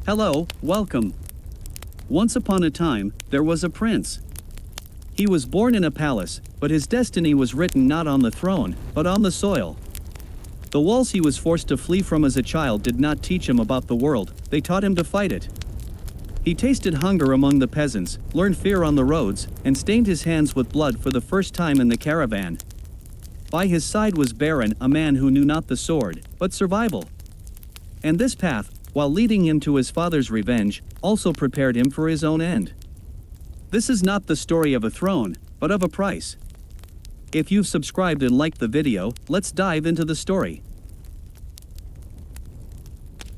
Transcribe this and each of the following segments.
Hello, welcome. Once upon a time, there was a prince. He was born in a palace, but his destiny was written not on the throne, but on the soil. The walls he was forced to flee from as a child did not teach him about the world, they taught him to fight it. He tasted hunger among the peasants, learned fear on the roads, and stained his hands with blood for the first time in the caravan. By his side was Baron, a man who knew not the sword, but survival. And this path, while leading him to his father's revenge, also prepared him for his own end. This is not the story of a throne, but of a price. If you've subscribed and liked the video, let's dive into the story.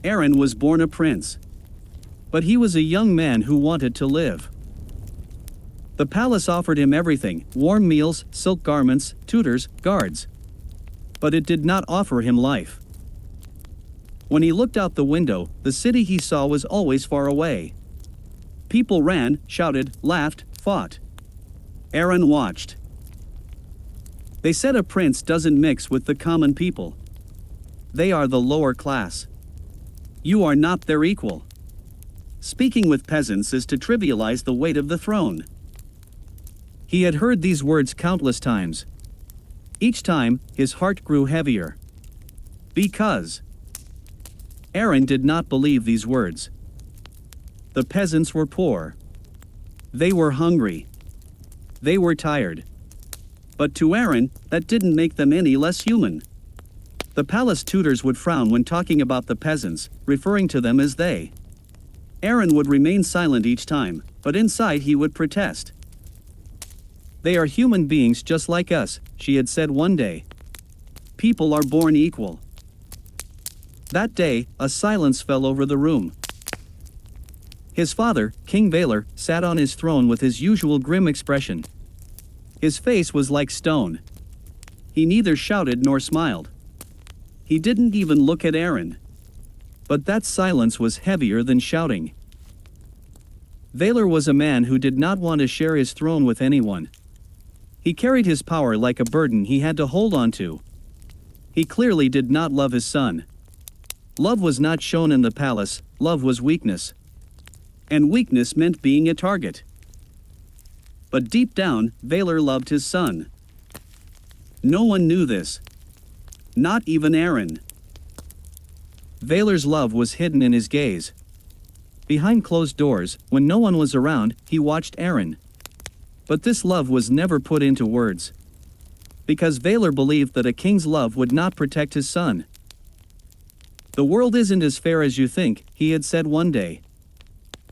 Aaron was born a prince. But he was a young man who wanted to live. The palace offered him everything: warm meals, silk garments, tutors, guards. But it did not offer him life. When he looked out the window, the city he saw was always far away. People ran, shouted, laughed, fought. Aaron watched. They said a prince doesn't mix with the common people. They are the lower class. You are not their equal. Speaking with peasants is to trivialize the weight of the throne. He had heard these words countless times. Each time, his heart grew heavier. Because Aaron did not believe these words. The peasants were poor. They were hungry. They were tired. But to Aaron, that didn't make them any less human. The palace tutors would frown when talking about the peasants, referring to them as they. Aaron would remain silent each time, but inside he would protest. They are human beings just like us, she had said one day. People are born equal. That day, a silence fell over the room. His father, King Valor, sat on his throne with his usual grim expression. His face was like stone. He neither shouted nor smiled. He didn't even look at Aaron. But that silence was heavier than shouting. Valor was a man who did not want to share his throne with anyone. He carried his power like a burden he had to hold on to. He clearly did not love his son. Love was not shown in the palace, love was weakness. And weakness meant being a target. But deep down, Valor loved his son. No one knew this. Not even Aaron. Valor's love was hidden in his gaze. Behind closed doors, when no one was around, he watched Aaron. But this love was never put into words. Because Valor believed that a king's love would not protect his son. The world isn't as fair as you think, he had said one day.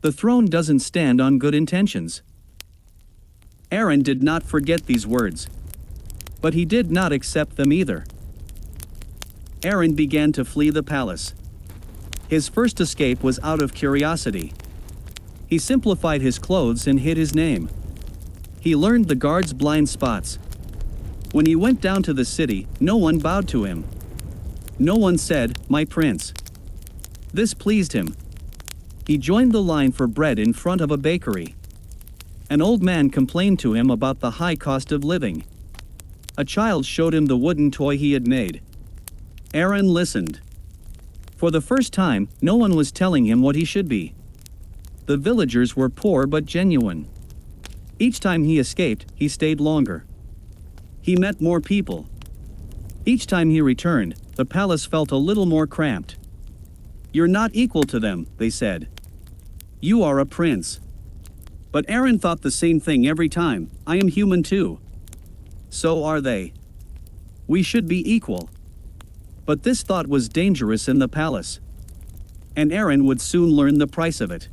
The throne doesn't stand on good intentions. Aaron did not forget these words. But he did not accept them either. Aaron began to flee the palace. His first escape was out of curiosity. He simplified his clothes and hid his name. He learned the guards' blind spots. When he went down to the city, no one bowed to him. No one said, "My prince." This pleased him. He joined the line for bread in front of a bakery. An old man complained to him about the high cost of living. A child showed him the wooden toy he had made. Aaron listened. For the first time, no one was telling him what he should be. The villagers were poor but genuine. Each time he escaped, he stayed longer. He met more people. Each time he returned, the palace felt a little more cramped. "You're not equal to them," they said. "You are a prince." But Aaron thought the same thing every time: "I am human too. So are they. We should be equal." But this thought was dangerous in the palace. And Aaron would soon learn the price of it.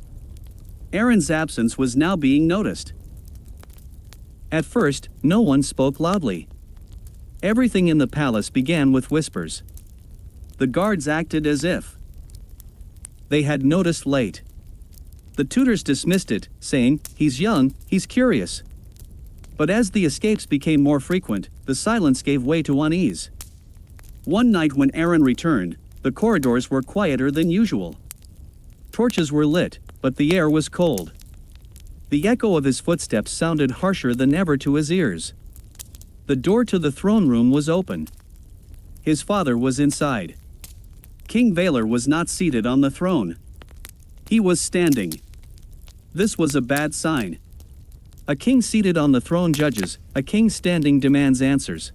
Aaron's absence was now being noticed. At first, no one spoke loudly. Everything in the palace began with whispers. The guards acted as if they had noticed late. The tutors dismissed it, saying, "He's young, he's curious." But as the escapes became more frequent, the silence gave way to unease. One night when Aaron returned, the corridors were quieter than usual. Torches were lit, but the air was cold. The echo of his footsteps sounded harsher than ever to his ears. The door to the throne room was open. His father was inside. King Valor was not seated on the throne. He was standing. This was a bad sign. A king seated on the throne judges, a king standing demands answers.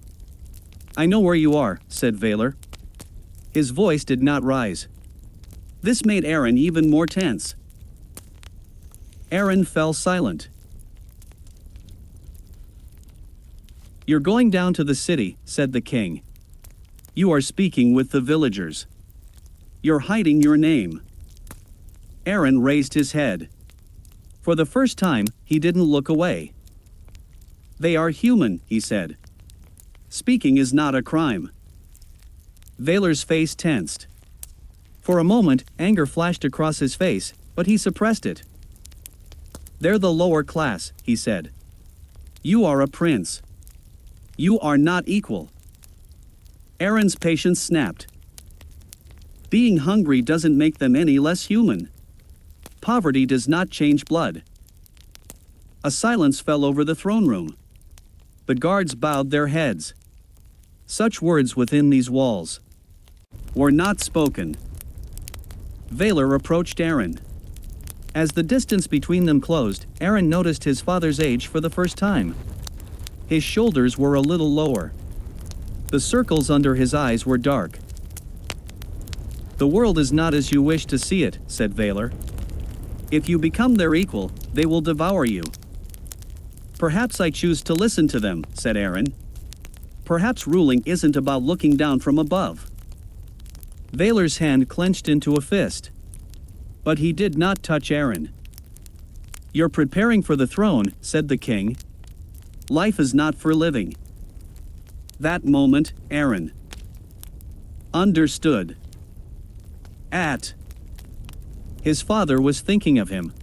"I know where you are," said Valor. His voice did not rise. This made Aaron even more tense. Aaron fell silent. "You're going down to the city," said the king. "You are speaking with the villagers. You're hiding your name." Aaron raised his head. For the first time, he didn't look away. "They are human," he said. "Speaking is not a crime." Valor's face tensed. For a moment, anger flashed across his face, but he suppressed it. "They're the lower class," he said. "You are a prince. You are not equal." Aaron's patience snapped. Being hungry doesn't make them any less human. Poverty does not change blood. A silence fell over the throne room. The guards bowed their heads. Such words within these walls were not spoken. Valor approached Aaron. As the distance between them closed, Aaron noticed his father's age for the first time. His shoulders were a little lower. The circles under his eyes were dark. "The world is not as you wish to see it," said Valor. "If you become their equal, they will devour you." "Perhaps I choose to listen to them," said Aaron. "Perhaps ruling isn't about looking down from above." Valor's hand clenched into a fist. But he did not touch Aaron. "You're preparing for the throne," said the king. "Life is not for living." That moment, Aaron understood. His father was thinking of him.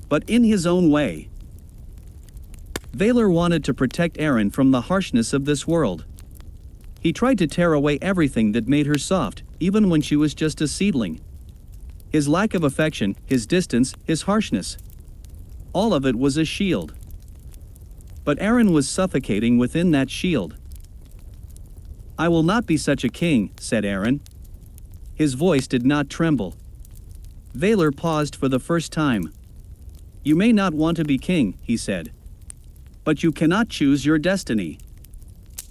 But in his own way. Valor wanted to protect Aaron from the harshness of this world. He tried to tear away everything that made her soft, even when she was just a seedling. His lack of affection, his distance, his harshness. All of it was a shield. But Aaron was suffocating within that shield. "I will not be such a king," said Aaron. His voice did not tremble. Valor paused for the first time. "You may not want to be king," he said. "But you cannot choose your destiny."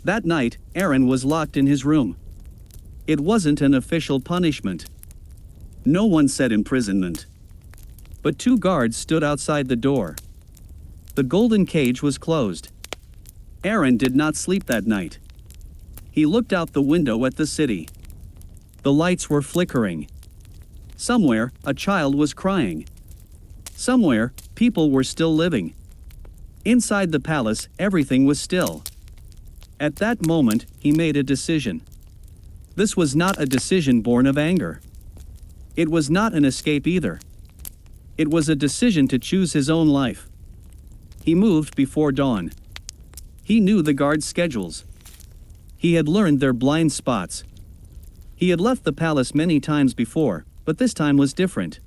That night, Aaron was locked in his room. It wasn't an official punishment. No one said imprisonment. But two guards stood outside the door. The golden cage was closed. Aaron did not sleep that night. He looked out the window at the city. The lights were flickering. Somewhere, a child was crying. Somewhere, people were still living. Inside the palace, everything was still. At that moment, he made a decision. This was not a decision born of anger. It was not an escape either. It was a decision to choose his own life. He moved before dawn. He knew the guards' schedules. He had learned their blind spots. He had left the palace many times before, but this time was different.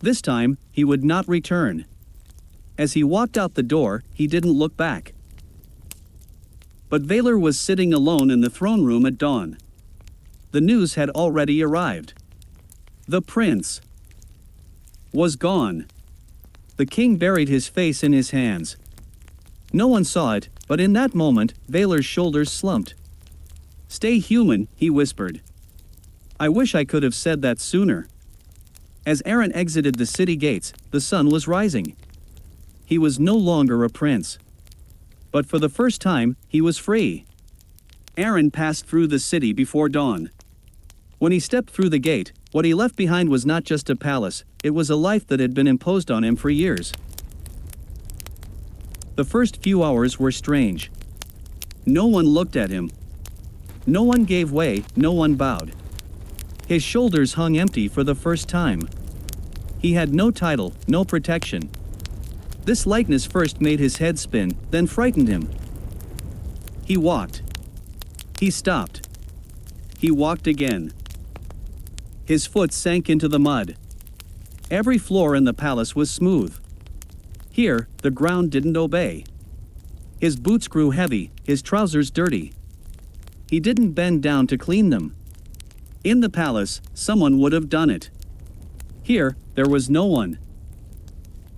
This time, he would not return. As he walked out the door, he didn't look back. But Valor was sitting alone in the throne room at dawn. The news had already arrived. The prince was gone. The king buried his face in his hands. No one saw it, but in that moment, Valor's shoulders slumped. "Stay human," he whispered. "I wish I could have said that sooner." As Aaron exited the city gates, the sun was rising. He was no longer a prince. But for the first time, he was free. Aaron passed through the city before dawn. When he stepped through the gate, what he left behind was not just a palace, it was a life that had been imposed on him for years. The first few hours were strange. No one looked at him. No one gave way, no one bowed. His shoulders hung empty for the first time. He had no title, no protection. This lightness first made his head spin, then frightened him. He walked. He stopped. He walked again. His foot sank into the mud. Every floor in the palace was smooth. Here, the ground didn't obey. His boots grew heavy, his trousers dirty. He didn't bend down to clean them. In the palace, someone would have done it. Here, there was no one.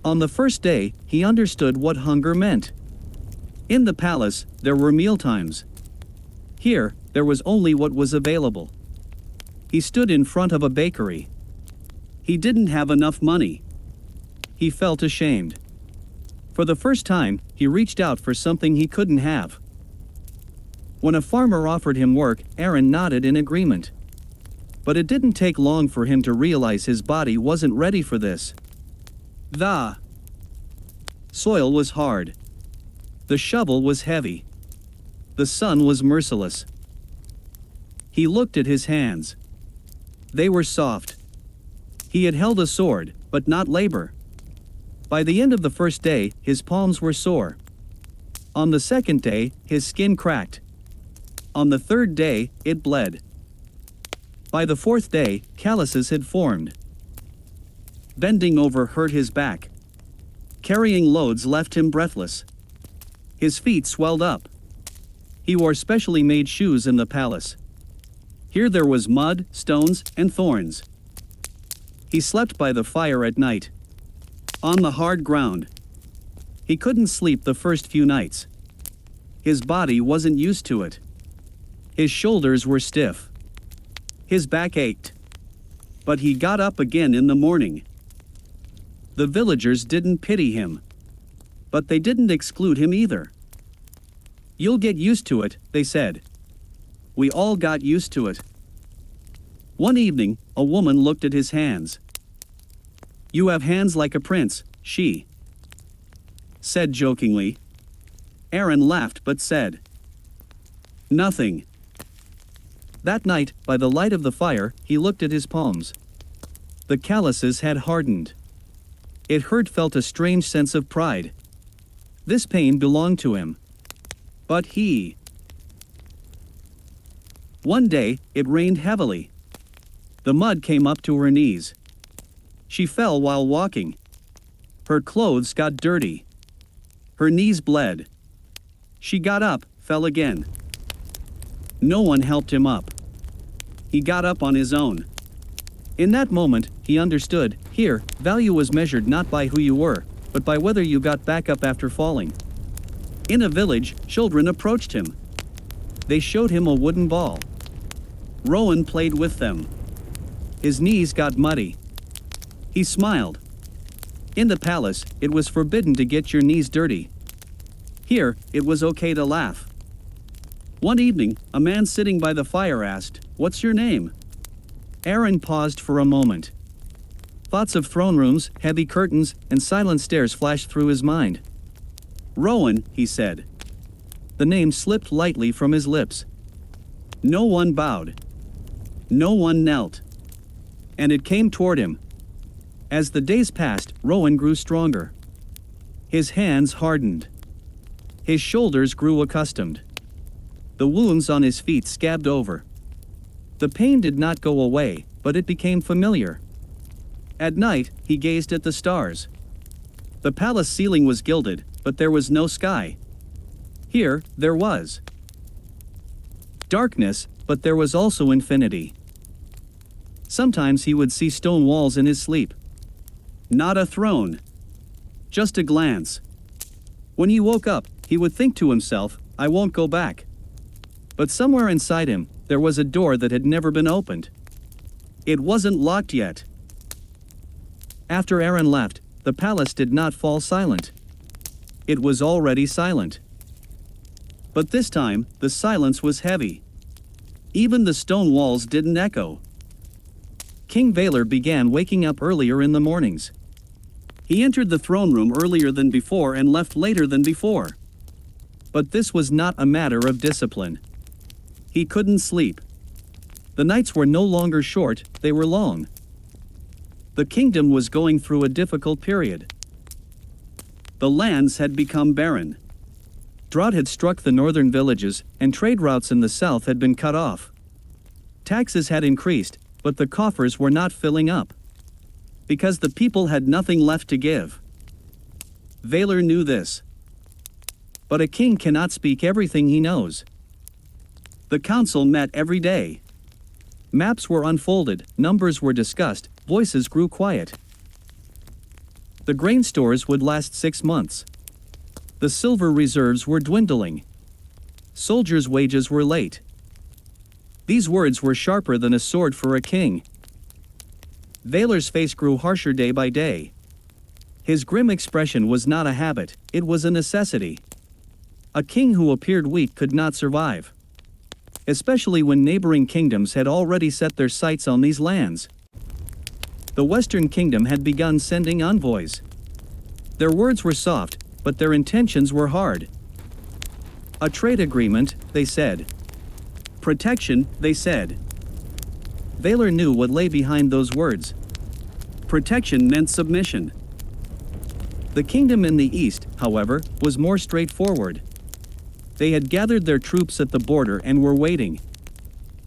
On the first day, he understood what hunger meant. In the palace, there were mealtimes. Here, there was only what was available. He stood in front of a bakery. He didn't have enough money. He felt ashamed. For the first time, he reached out for something he couldn't have. When a farmer offered him work, Aaron nodded in agreement. But it didn't take long for him to realize his body wasn't ready for this. The soil was hard. The shovel was heavy. The sun was merciless. He looked at his hands. They were soft. He had held a sword, but not labor. By the end of the first day, his palms were sore. On the second day, his skin cracked. On the third day, it bled. By the fourth day, calluses had formed. Bending over hurt his back. Carrying loads left him breathless. His feet swelled up. He wore specially made shoes in the palace. Here there was mud, stones, and thorns. He slept by the fire at night. On the hard ground. He couldn't sleep the first few nights. His body wasn't used to it. His shoulders were stiff. His back ached. But he got up again in the morning. The villagers didn't pity him. But they didn't exclude him either. "You'll get used to it," they said. We all got used to it. One evening, a woman looked at his hands. "You have hands like a prince," she said jokingly. Aaron laughed but said nothing. That night, by the light of the fire, he looked at his palms. The calluses had hardened. It felt a strange sense of pride. This pain belonged to him. But he... One day, it rained heavily. The mud came up to her knees. She fell while walking. Her clothes got dirty. Her knees bled. She got up, fell again. No one helped him up. He got up on his own. In that moment, he understood, here, value was measured not by who you were, but by whether you got back up after falling. In a village, children approached him. They showed him a wooden ball. Rowan played with them. His knees got muddy. He smiled. In the palace, it was forbidden to get your knees dirty. Here, it was okay to laugh. One evening, a man sitting by the fire asked, "What's your name?" Aaron paused for a moment. Thoughts of throne rooms, heavy curtains, and silent stairs flashed through his mind. "Rowan," he said. The name slipped lightly from his lips. No one bowed. No one knelt. And it came toward him. As the days passed, Rowan grew stronger. His hands hardened. His shoulders grew accustomed. The wounds on his feet scabbed over. The pain did not go away, but it became familiar. At night, he gazed at the stars. The palace ceiling was gilded, but there was no sky. Here, there was darkness, but there was also infinity. Sometimes he would see stone walls in his sleep. Not a throne. Just a glance. When he woke up, he would think to himself, "I won't go back." But somewhere inside him, there was a door that had never been opened. It wasn't locked yet. After Aaron left, the palace did not fall silent. It was already silent. But this time, the silence was heavy. Even the stone walls didn't echo. King Valor began waking up earlier in the mornings. He entered the throne room earlier than before and left later than before. But this was not a matter of discipline. He couldn't sleep. The nights were no longer short, they were long. The kingdom was going through a difficult period. The lands had become barren. Drought had struck the northern villages, and trade routes in the south had been cut off. Taxes had increased, but the coffers were not filling up. Because the people had nothing left to give. Valor knew this. But a king cannot speak everything he knows. The council met every day. Maps were unfolded, numbers were discussed, Voices grew quiet. The grain stores would last 6 months. The silver reserves were dwindling. Soldiers' wages were late. These words were sharper than a sword for a king. Valar's face grew harsher day by day. His grim expression was not a habit, it was a necessity. A king who appeared weak could not survive. Especially when neighboring kingdoms had already set their sights on these lands. The Western Kingdom had begun sending envoys. Their words were soft, but their intentions were hard. A trade agreement, they said. Protection, they said. Valar knew what lay behind those words. Protection meant submission. The kingdom in the east, however, was more straightforward. They had gathered their troops at the border and were waiting.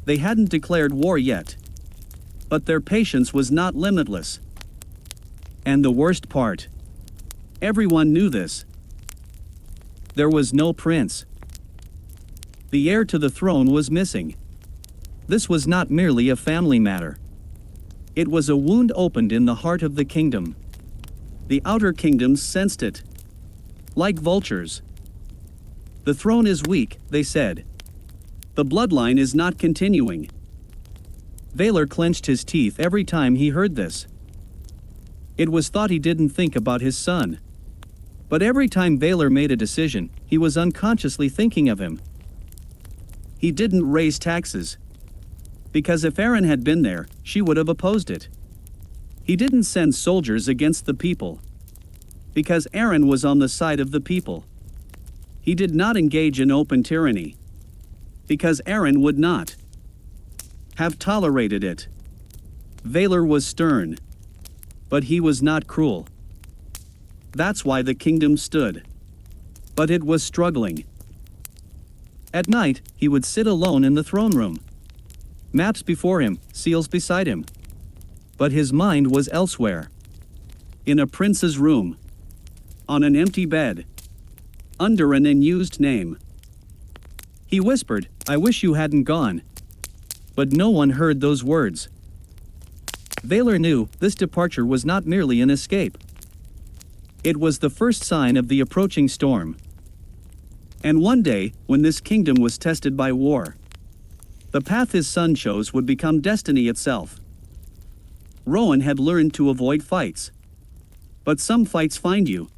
They hadn't declared war yet. But their patience was not limitless. And the worst part. Everyone knew this. There was no prince. The heir to the throne was missing. This was not merely a family matter. It was a wound opened in the heart of the kingdom. The outer kingdoms sensed it. Like vultures. The throne is weak, they said. The bloodline is not continuing. Valar clenched his teeth every time he heard this. It was thought he didn't think about his son. But every time Valar made a decision, he was unconsciously thinking of him. He didn't raise taxes. Because if Arryn had been there, she would have opposed it. He didn't send soldiers against the people. Because Arryn was on the side of the people. He did not engage in open tyranny. Because Arryn would not have tolerated it. Valar was stern. But he was not cruel. That's why the kingdom stood. But it was struggling. At night, he would sit alone in the throne room. Maps before him, seals beside him. But his mind was elsewhere. In a prince's room. On an empty bed. Under an unused name. He whispered, "I wish you hadn't gone." But no one heard those words. Valar knew this departure was not merely an escape. It was the first sign of the approaching storm. And one day, when this kingdom was tested by war, the path his son chose would become destiny itself. Rowan had learned to avoid fights. But some fights find you.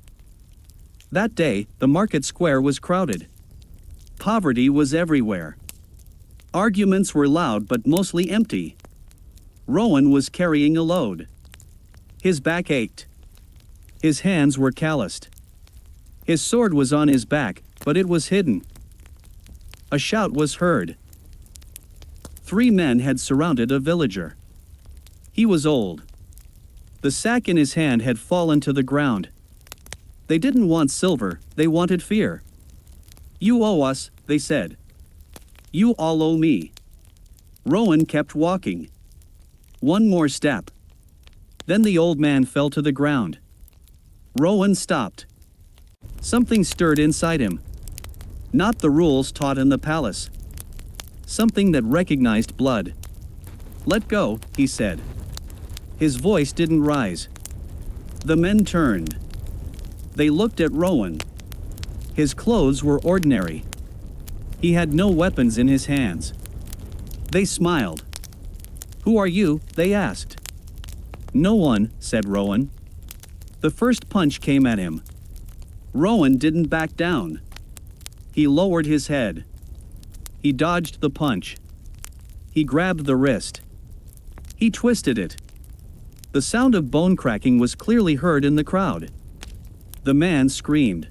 That day, the market square was crowded. Poverty was everywhere. Arguments were loud but mostly empty. Rowan was carrying a load. His back ached. His hands were calloused. His sword was on his back, but it was hidden. A shout was heard. 3 men had surrounded a villager. He was old. The sack in his hand had fallen to the ground. They didn't want silver, they wanted fear. "You owe us," they said. "You all owe me." Rowan kept walking. One more step. Then the old man fell to the ground. Rowan stopped. Something stirred inside him. Not the rules taught in the palace. Something that recognized blood. "Let go," he said. His voice didn't rise. The men turned. They looked at Rowan. His clothes were ordinary. He had no weapons in his hands. They smiled. "Who are you?" they asked. "No one," said Rowan. The first punch came at him. Rowan didn't back down. He lowered his head. He dodged the punch. He grabbed the wrist. He twisted it. The sound of bone cracking was clearly heard in the crowd. The man screamed.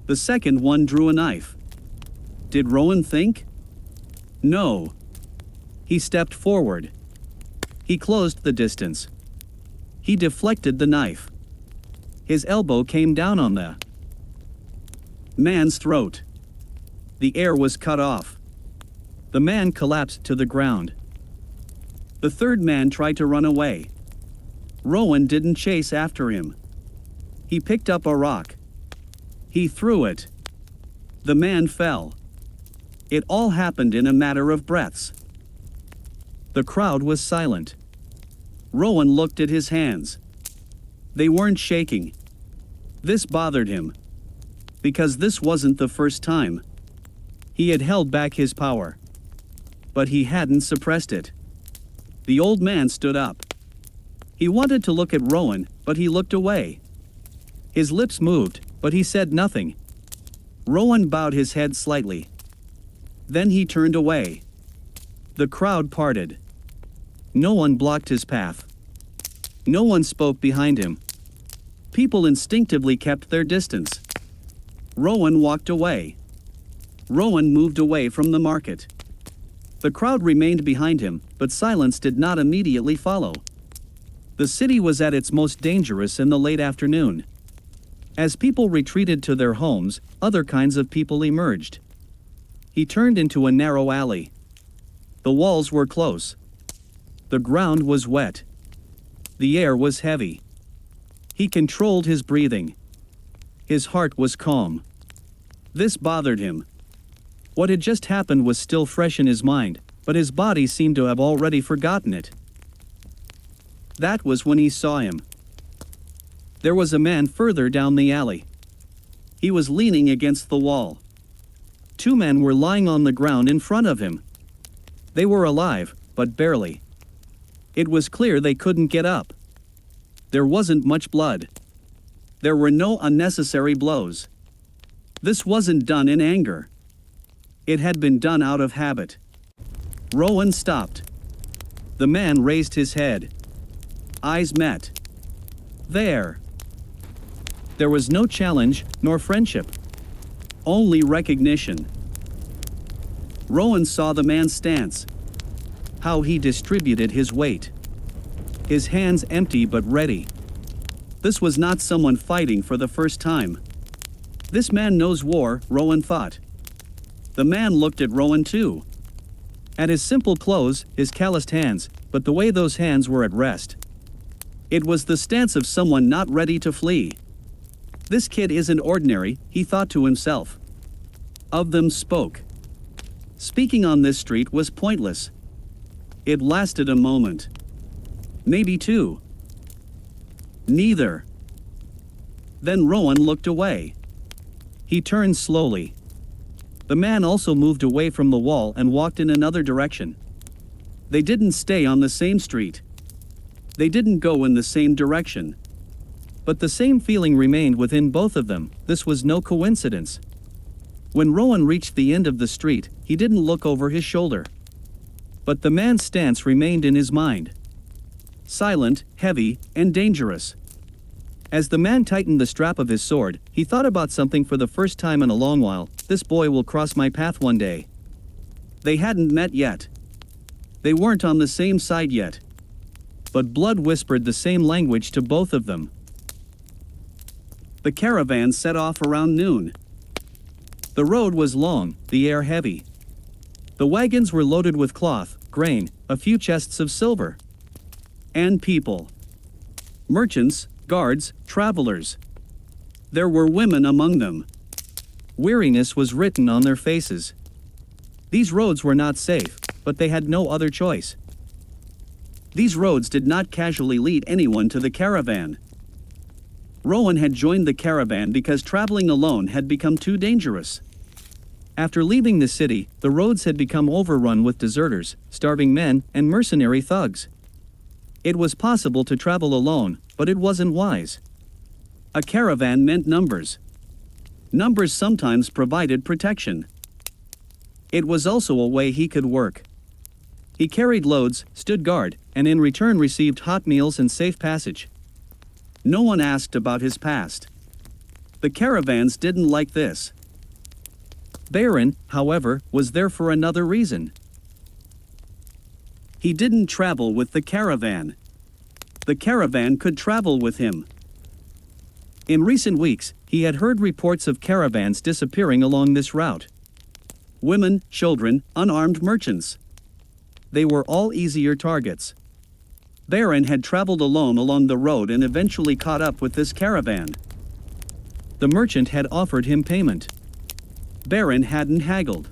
The second one drew a knife. Did Rowan think? No. He stepped forward. He closed the distance. He deflected the knife. His elbow came down on the man's throat. The air was cut off. The man collapsed to the ground. The third man tried to run away. Rowan didn't chase after him. He picked up a rock. He threw it. The man fell. It all happened in a matter of breaths. The crowd was silent. Rowan looked at his hands. They weren't shaking. This bothered him. Because this wasn't the first time. He had held back his power. But he hadn't suppressed it. The old man stood up. He wanted to look at Rowan, but he looked away. His lips moved, but he said nothing. Rowan bowed his head slightly. Then he turned away. The crowd parted. No one blocked his path. No one spoke behind him. People instinctively kept their distance. Rowan walked away. Rowan moved away from the market. The crowd remained behind him, but silence did not immediately follow. The city was at its most dangerous in the late afternoon. As people retreated to their homes, other kinds of people emerged. He turned into a narrow alley. The walls were close. The ground was wet. The air was heavy. He controlled his breathing. His heart was calm. This bothered him. What had just happened was still fresh in his mind, but his body seemed to have already forgotten it. That was when he saw him. There was a man further down the alley. He was leaning against the wall. Two men were lying on the ground in front of him. They were alive, but barely. It was clear they couldn't get up. There wasn't much blood. There were no unnecessary blows. This wasn't done in anger. It had been done out of habit. Rowan stopped. The man raised his head. Eyes met. There. There was no challenge, nor friendship. Only recognition. Rowan saw the man's stance. How he distributed his weight. His hands empty but ready. This was not someone fighting for the first time. This man knows war, Rowan thought. The man looked at Rowan too. At his simple clothes, his calloused hands, but the way those hands were at rest. It was the stance of someone not ready to flee. This kid isn't ordinary, he thought to himself. Of them spoke. Speaking on this street was pointless. It lasted a moment. Maybe two. Neither. Then Rowan looked away. He turned slowly. The man also moved away from the wall and walked in another direction. They didn't stay on the same street. They didn't go in the same direction. But the same feeling remained within both of them. This was no coincidence. When Rowan reached the end of the street, he didn't look over his shoulder. But the man's stance remained in his mind. Silent, heavy, and dangerous. As the man tightened the strap of his sword, he thought about something for the first time in a long while. This boy will cross my path one day. They hadn't met yet. They weren't on the same side yet. But blood whispered the same language to both of them. The caravan set off around noon. The road was long, the air heavy. The wagons were loaded with cloth, grain, a few chests of silver. And people. Merchants, guards, travelers. There were women among them. Weariness was written on their faces. These roads were not safe, but they had no other choice. These roads did not casually lead anyone to the caravan. Rowan had joined the caravan because traveling alone had become too dangerous. After leaving the city, the roads had become overrun with deserters, starving men, and mercenary thugs. It was possible to travel alone, but it wasn't wise. A caravan meant numbers. Numbers sometimes provided protection. It was also a way he could work. He carried loads, stood guard, and in return received hot meals and safe passage. No one asked about his past. The caravans didn't like this. Baron, however, was there for another reason. He didn't travel with the caravan. The caravan could travel with him. In recent weeks, he had heard reports of caravans disappearing along this route. Women, children, unarmed merchants. They were all easier targets. Baron had traveled alone along the road and eventually caught up with this caravan. The merchant had offered him payment. Baron hadn't haggled.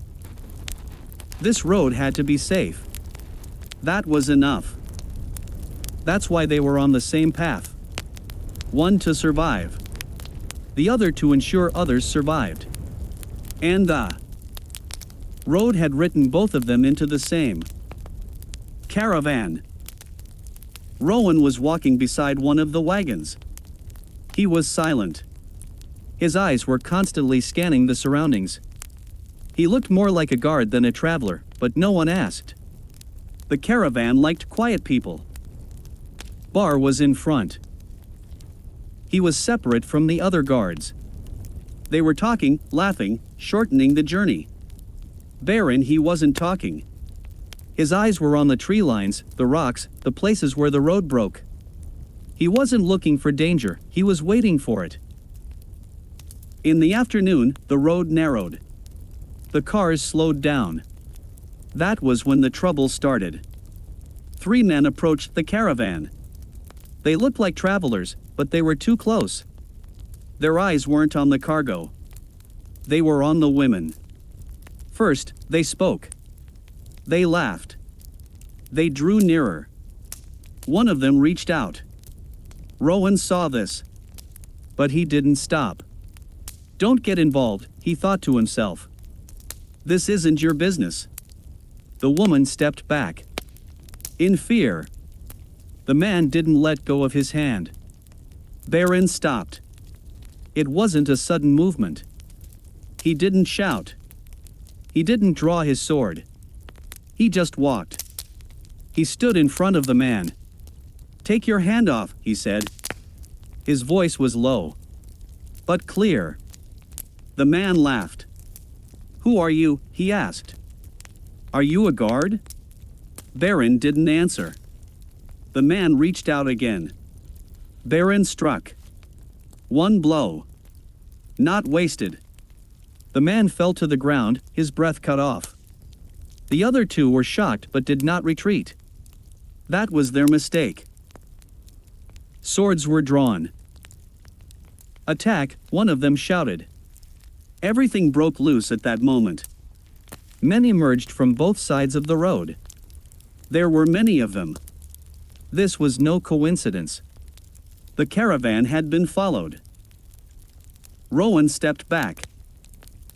This road had to be safe. That was enough. That's why they were on the same path. One to survive. The other to ensure others survived. And the road had written both of them into the same caravan. Rowan was walking beside one of the wagons. He was silent. His eyes were constantly scanning the surroundings. He looked more like a guard than a traveler, but no one asked. The caravan liked quiet people. Bar was in front. He was separate from the other guards. They were talking, laughing, shortening the journey. Baron, he wasn't talking. His eyes were on the tree lines, the rocks, the places where the road broke. He wasn't looking for danger, he was waiting for it. In the afternoon, the road narrowed. The cars slowed down. That was when the trouble started. 3 men approached the caravan. They looked like travelers, but they were too close. Their eyes weren't on the cargo. They were on the women. First, they spoke. They laughed. They drew nearer. One of them reached out. Rowan saw this. But he didn't stop. Don't get involved, he thought to himself. This isn't your business. The woman stepped back. In fear. The man didn't let go of his hand. Baron stopped. It wasn't a sudden movement. He didn't shout. He didn't draw his sword. He just walked. He stood in front of the man. "Take your hand off," he said. His voice was low, but clear. The man laughed. "Who are you?" he asked. "Are you a guard?" Baron didn't answer. The man reached out again. Baron struck. One blow. Not wasted. The man fell to the ground, his breath cut off. The other 2 were shocked but did not retreat. That was their mistake. Swords were drawn. "Attack," one of them shouted. Everything broke loose at that moment. Men emerged from both sides of the road. There were many of them. This was no coincidence. The caravan had been followed. Rowan stepped back.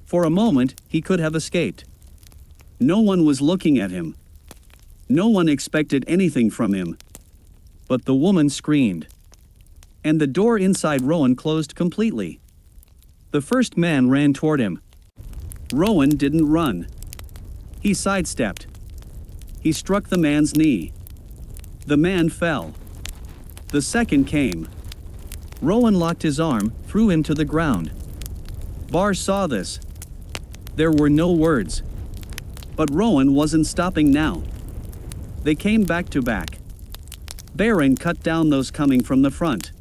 For a moment, he could have escaped. No one was looking at him. No one expected anything from him. But the woman screamed. And the door inside Rowan closed completely. The first man ran toward him. Rowan didn't run. He sidestepped. He struck the man's knee. The man fell. The second came. Rowan locked his arm, threw him to the ground. Bar saw this. There were no words. But Rowan wasn't stopping now. They came back to back. Baron cut down those coming from the front.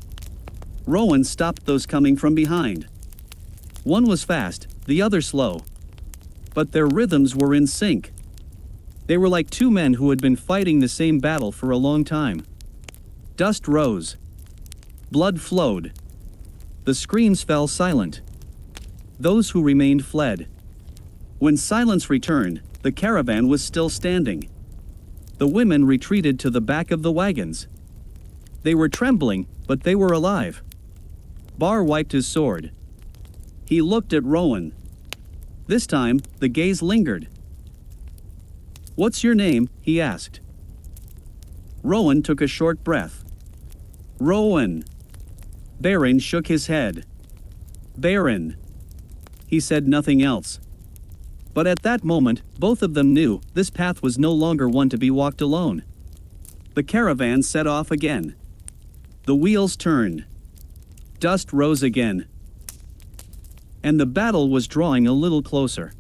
Rowan stopped those coming from behind. One was fast, the other slow. But their rhythms were in sync. They were like 2 men who had been fighting the same battle for a long time. Dust rose. Blood flowed. The screams fell silent. Those who remained fled. When silence returned, the caravan was still standing. The women retreated to the back of the wagons. They were trembling, but they were alive. Bar wiped his sword. He looked at Rowan. This time, the gaze lingered. "What's your name?" he asked. Rowan took a short breath. "Rowan." Baron shook his head. "Baron." He said nothing else. But at that moment, both of them knew this path was no longer one to be walked alone. The caravan set off again. The wheels turned. Dust rose again. And the battle was drawing a little closer.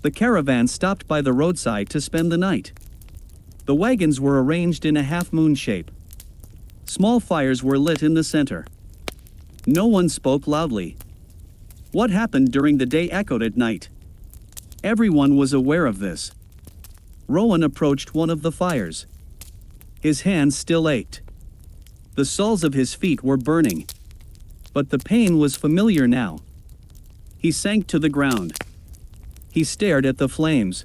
The caravan stopped by the roadside to spend the night. The wagons were arranged in a half-moon shape. Small fires were lit in the center. No one spoke loudly. What happened during the day echoed at night. Everyone was aware of this. Rowan approached one of the fires. His hands still ached. The soles of his feet were burning. But the pain was familiar now. He sank to the ground. He stared at the flames.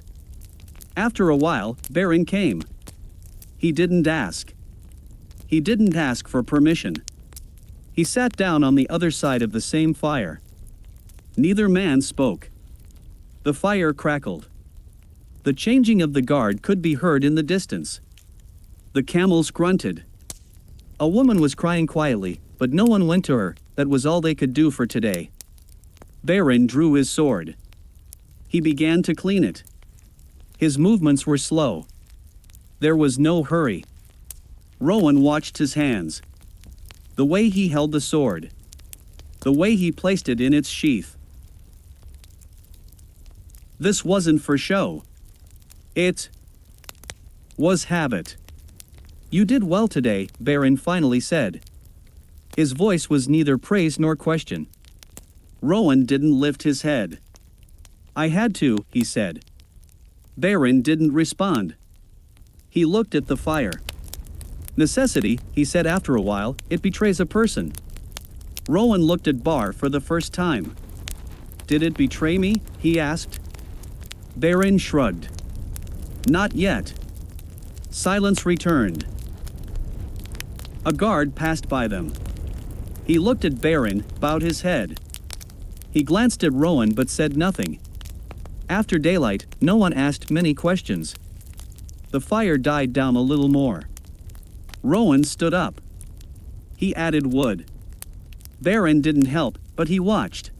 After a while, Baron came. He didn't ask. He didn't ask for permission. He sat down on the other side of the same fire. Neither man spoke. The fire crackled. The changing of the guard could be heard in the distance. The camels grunted. A woman was crying quietly, but no one went to her. That was all they could do for today. Baron drew his sword. He began to clean it. His movements were slow. There was no hurry. Rowan watched his hands. The way he held the sword. The way he placed it in its sheath. This wasn't for show. It was habit. You did well today, Baron finally said. His voice was neither praise nor question. Rowan didn't lift his head. I had to, he said. Baron didn't respond. He looked at the fire. Necessity, he said after a while, it betrays a person. Rowan looked at Bar for the first time. Did it betray me? He asked. Baron shrugged. Not yet. Silence returned. A guard passed by them. He looked at Baron, bowed his head. He glanced at Rowan but said nothing. After daylight, no one asked many questions. The fire died down a little more. Rowan stood up. He added wood. Baron didn't help, but he watched.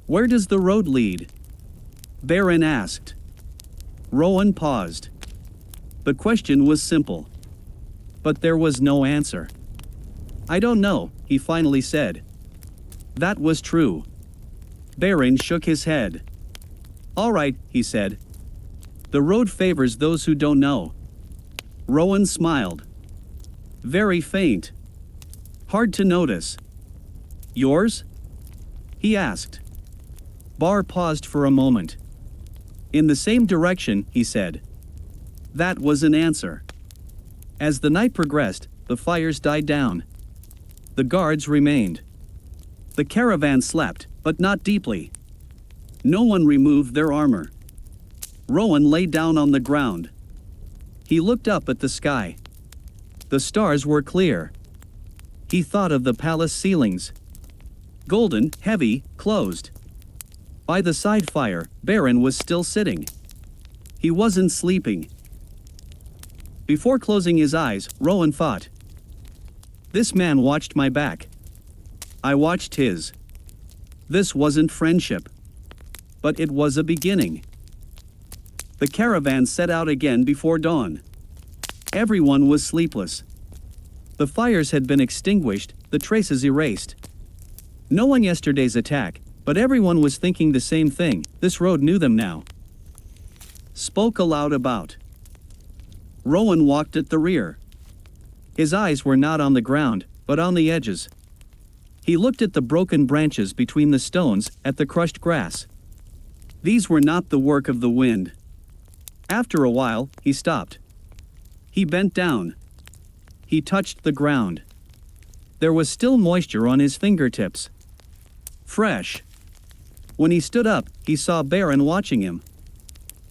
Where does the road lead? Baron asked. Rowan paused. The question was simple. But there was no answer. I don't know, he finally said. That was true. Baron shook his head. All right, he said. The road favors those who don't know. Rowan smiled. Very faint. Hard to notice. Yours? He asked. Bar paused for a moment. In the same direction, he said. That was an answer. As the night progressed, the fires died down. The guards remained. The caravan slept, but not deeply. No one removed their armor. Rowan lay down on the ground. He looked up at the sky. The stars were clear. He thought of the palace ceilings. Golden, heavy, closed. By the side fire, Baron was still sitting. He wasn't sleeping. Before closing his eyes, Rowan thought. This man watched my back. I watched his. This wasn't friendship. But it was a beginning. The caravan set out again before dawn. Everyone was sleepless. The fires had been extinguished, the traces erased. Knowing yesterday's attack, but everyone was thinking the same thing, this road knew them now. Spoke aloud about. Rowan walked at the rear. His eyes were not on the ground, but on the edges. He looked at the broken branches between the stones, at the crushed grass. These were not the work of the wind. After a while, he stopped. He bent down. He touched the ground. There was still moisture on his fingertips. Fresh. When he stood up, he saw Baron watching him.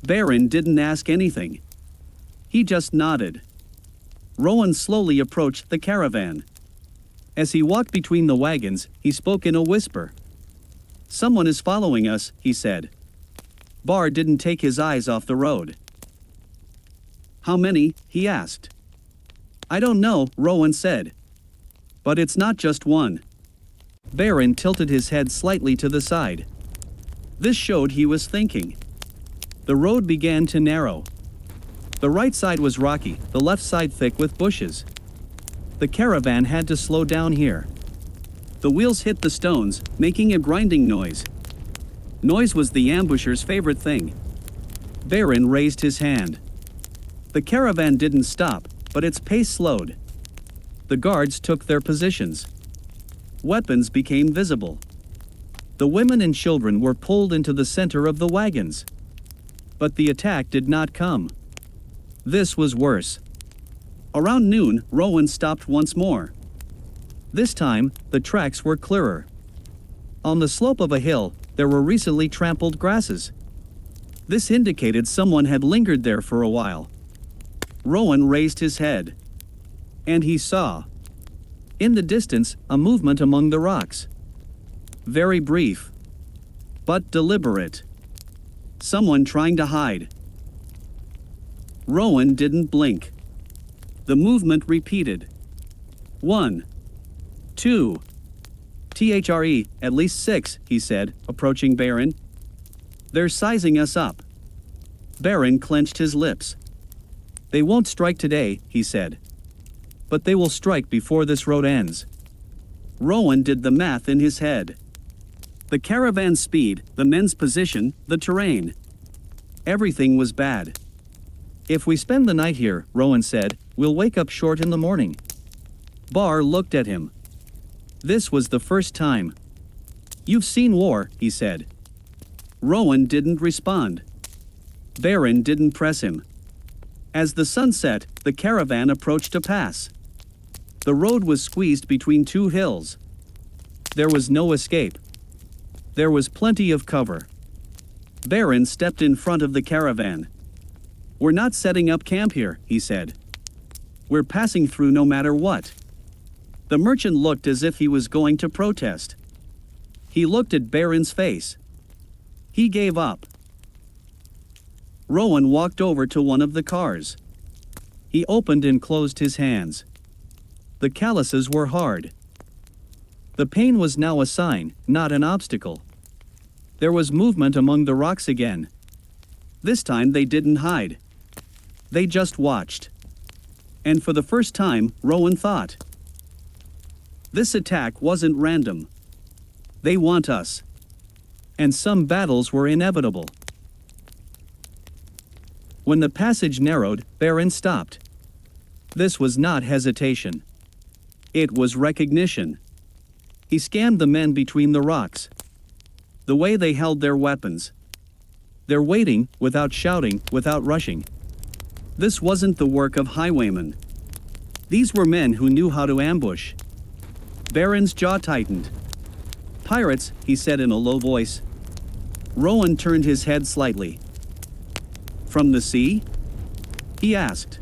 Baron didn't ask anything. He just nodded. Rowan slowly approached the caravan. As he walked between the wagons, he spoke in a whisper. Someone is following us, he said. Bar didn't take his eyes off the road. How many? He asked. I don't know, Rowan said. But it's not just one. Baron tilted his head slightly to the side. This showed he was thinking. The road began to narrow. The right side was rocky, the left side thick with bushes. The caravan had to slow down here. The wheels hit the stones, making a grinding noise. Noise was the ambusher's favorite thing. Baron raised his hand. The caravan didn't stop, but its pace slowed. The guards took their positions. Weapons became visible. The women and children were pulled into the center of the wagons. But the attack did not come. This was worse. Around noon, Rowan stopped once more. This time, the tracks were clearer. On the slope of a hill, there were recently trampled grasses. This indicated someone had lingered there for a while. Rowan raised his head. And he saw, in the distance, a movement among the rocks. Very brief, but deliberate. Someone trying to hide. Rowan didn't blink. The movement repeated. 1, 2. THRE, at least 6, he said, approaching Baron. They're sizing us up. Baron clenched his lips. They won't strike today, he said. But they will strike before this road ends. Rowan did the math in his head. The caravan's speed, the men's position, the terrain. Everything was bad. If we spend the night here, Rowan said, we'll wake up short in the morning. Barr looked at him. This was the first time. You've seen war, he said. Rowan didn't respond. Baron didn't press him. As the sun set, the caravan approached a pass. The road was squeezed between two hills. There was no escape. There was plenty of cover. Baron stepped in front of the caravan. We're not setting up camp here, he said. We're passing through no matter what. The merchant looked as if he was going to protest. He looked at Baron's face. He gave up. Rowan walked over to one of the cars. He opened and closed his hands. The calluses were hard. The pain was now a sign, not an obstacle. There was movement among the rocks again. This time they didn't hide. They just watched. And for the first time, Rowan thought. This attack wasn't random. They want us. And some battles were inevitable. When the passage narrowed, Baron stopped. This was not hesitation. It was recognition. He scanned the men between the rocks. The way they held their weapons. They're waiting, without shouting, without rushing. This wasn't the work of highwaymen. These were men who knew how to ambush. Baron's jaw tightened. Pirates, he said in a low voice. Rowan turned his head slightly. From the sea? He asked.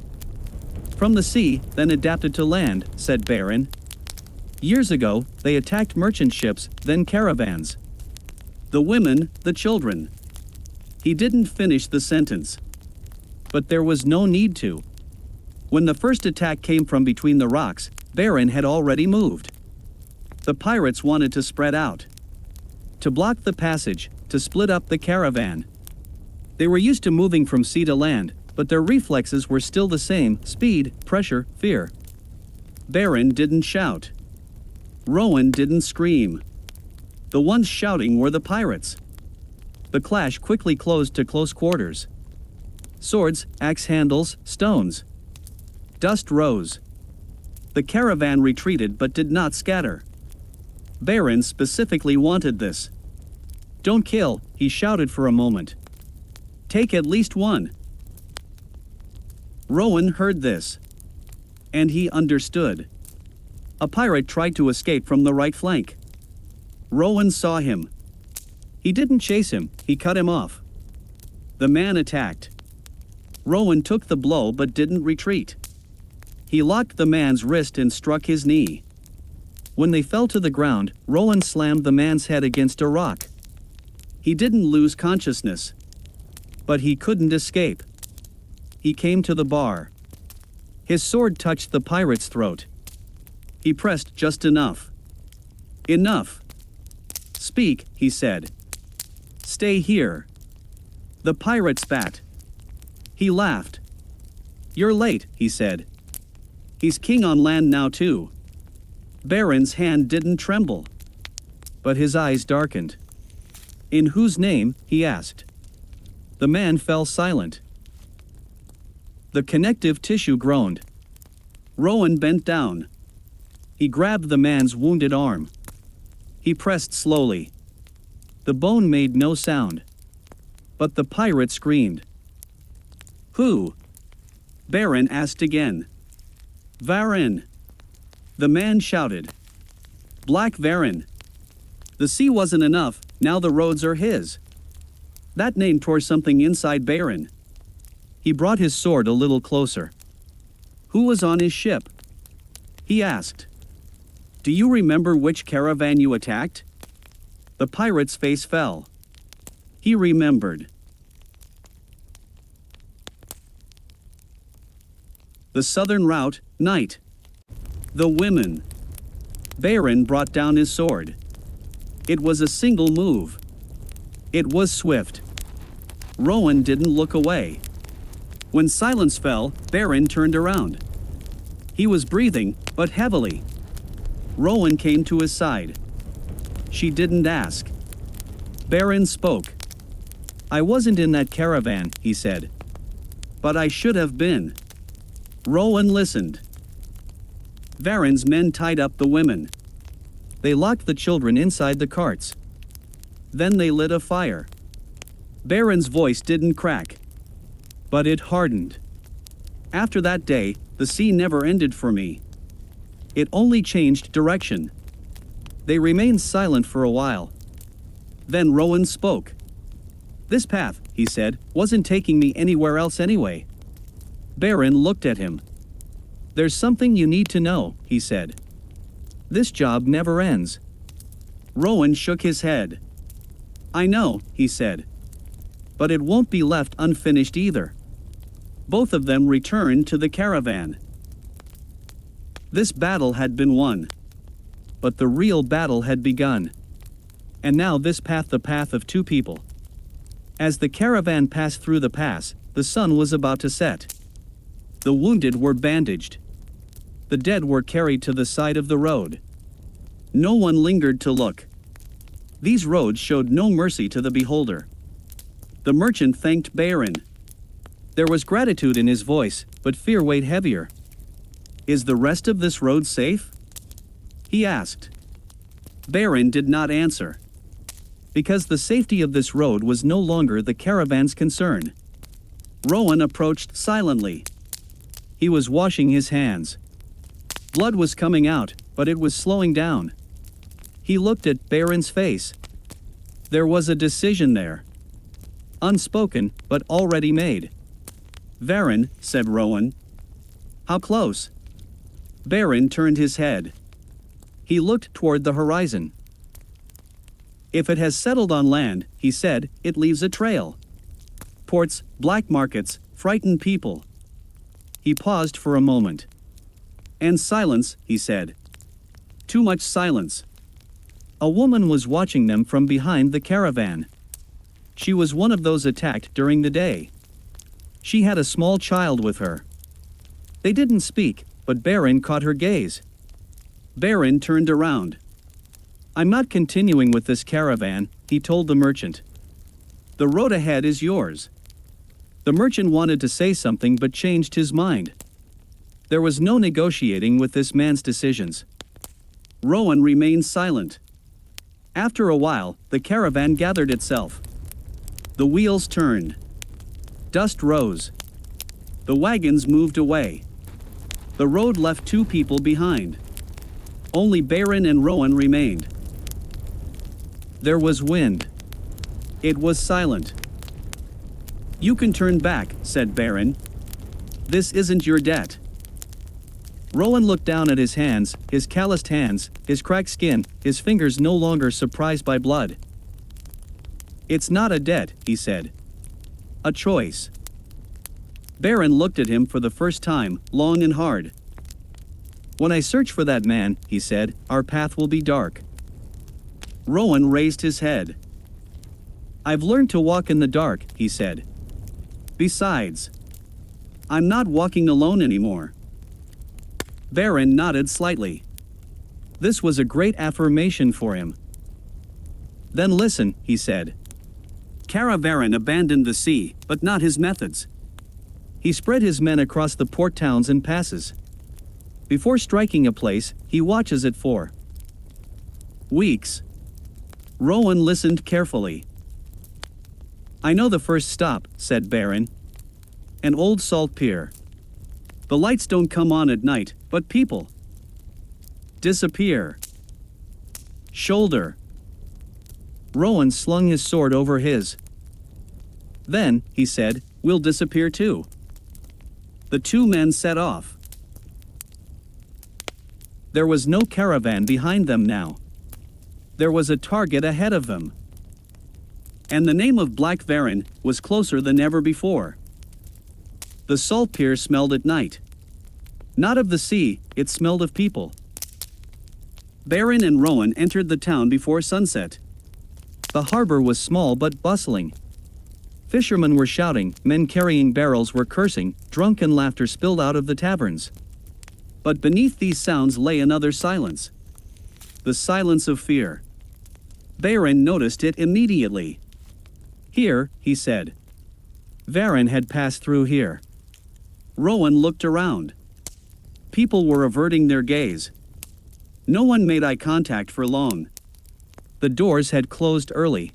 From the sea, then adapted to land, said Baron. Years ago, they attacked merchant ships, then caravans. The women, the children. He didn't finish the sentence. But there was no need to. When the first attack came from between the rocks, Baron had already moved. The pirates wanted to spread out. To block the passage, to split up the caravan. They were used to moving from sea to land, but their reflexes were still the same: speed, pressure, fear. Baron didn't shout. Rowan didn't scream. The ones shouting were the pirates. The clash quickly closed to close quarters. Swords, axe handles, stones. Dust rose. The caravan retreated but did not scatter. Baron specifically wanted this. Don't kill, he shouted for a moment. Take at least one. Rowan heard this. And he understood. A pirate tried to escape from the right flank. Rowan saw him. He didn't chase him, he cut him off. The man attacked. Rowan took the blow but didn't retreat. He locked the man's wrist and struck his knee. When they fell to the ground, Rowan slammed the man's head against a rock. He didn't lose consciousness. But he couldn't escape. He came to the bar. His sword touched the pirate's throat. He pressed just enough. Enough. Speak, he said. Stay here. The pirate spat. He laughed. You're late, he said. He's king on land now too. Baron's hand didn't tremble. But his eyes darkened. In whose name? He asked. The man fell silent. The connective tissue groaned. Rowan bent down. He grabbed the man's wounded arm. He pressed slowly. The bone made no sound. But the pirate screamed. Who? Baron asked again. Varin. The man shouted. Black Varin. The sea wasn't enough, now the roads are his. That name tore something inside Baron. He brought his sword a little closer. Who was on his ship? He asked. Do you remember which caravan you attacked? The pirate's face fell. He remembered. The southern route, night. The women. Baron brought down his sword. It was a single move. It was swift. Rowan didn't look away. When silence fell, Baron turned around. He was breathing, but heavily. Rowan came to his side. She didn't ask. Baron spoke. I wasn't in that caravan, he said. But I should have been. Rowan listened. Baron's men tied up the women. They locked the children inside the carts. Then they lit a fire. Baron's voice didn't crack. But it hardened. After that day, the sea never ended for me. It only changed direction. They remained silent for a while. Then Rowan spoke. This path, he said, wasn't taking me anywhere else anyway. Baron looked at him. There's something you need to know, he said. This job never ends. Rowan shook his head. I know, he said. But it won't be left unfinished either. Both of them returned to the caravan. This battle had been won. But the real battle had begun. And now this path, the path of two people. As the caravan passed through the pass, the sun was about to set. The wounded were bandaged. The dead were carried to the side of the road. No one lingered to look. These roads showed no mercy to the beholder. The merchant thanked Baron. There was gratitude in his voice, but fear weighed heavier. Is the rest of this road safe? He asked. Baron did not answer. Because the safety of this road was no longer the caravan's concern. Rowan approached silently. He was washing his hands. Blood was coming out, but it was slowing down. He looked at Baron's face. There was a decision there. Unspoken, but already made. Baron, said Rowan. How close? Baron turned his head. He looked toward the horizon. If it has settled on land, he said, it leaves a trail. Ports, black markets, frightened people. He paused for a moment. And silence, he said. Too much silence. A woman was watching them from behind the caravan. She was one of those attacked during the day. She had a small child with her. They didn't speak, but Baron caught her gaze. Baron turned around. I'm not continuing with this caravan, he told the merchant. The road ahead is yours. The merchant wanted to say something but changed his mind. There was no negotiating with this man's decisions. Rowan remained silent. After a while, the caravan gathered itself. The wheels turned. Dust rose. The wagons moved away. The road left two people behind. Only Baron and Rowan remained. There was wind. It was silent. You can turn back, said Baron. This isn't your debt. Rowan looked down at his hands, his calloused hands, his cracked skin, his fingers no longer surprised by blood. It's not a debt, he said. A choice. Baron looked at him for the first time, long and hard. When I search for that man, he said, our path will be dark. Rowan raised his head. I've learned to walk in the dark, he said. Besides, I'm not walking alone anymore. Baron nodded slightly. This was a great affirmation for him. Then listen, he said. Caravan abandoned the sea, but not his methods. He spread his men across the port towns and passes. Before striking a place, he watches it for weeks. Rowan listened carefully. I know the first stop, said Baron. An old salt pier. The lights don't come on at night, but people disappear. Shoulder. Rowan slung his sword over his. Then, he said, we'll disappear too. The two men set off. There was no caravan behind them now. There was a target ahead of them. And the name of Black Varan was closer than ever before. The salt pier smelled at night. Not of the sea, it smelled of people. Baron and Rowan entered the town before sunset. The harbor was small but bustling. Fishermen were shouting, men carrying barrels were cursing, drunken laughter spilled out of the taverns. But beneath these sounds lay another silence. The silence of fear. Baron noticed it immediately. Here, he said. Varan had passed through here. Rowan looked around. People were averting their gaze. No one made eye contact for long. The doors had closed early.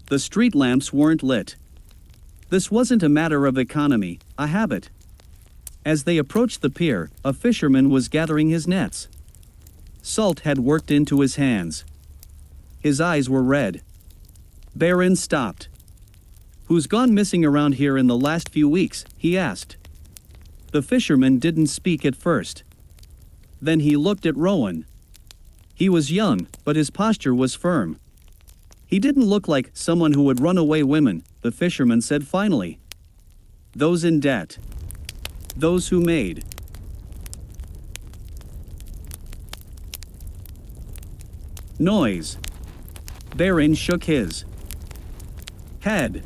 The street lamps weren't lit. This wasn't a matter of economy, a habit. As they approached the pier, a fisherman was gathering his nets. Salt had worked into his hands. His eyes were red. Baron stopped. Who's gone missing around here in the last few weeks? He asked. The fisherman didn't speak at first. Then he looked at Rowan. He was young, but his posture was firm. He didn't look like someone who would run away women, the fisherman said finally. Those in debt. Those who made. Noise. Baron shook his head.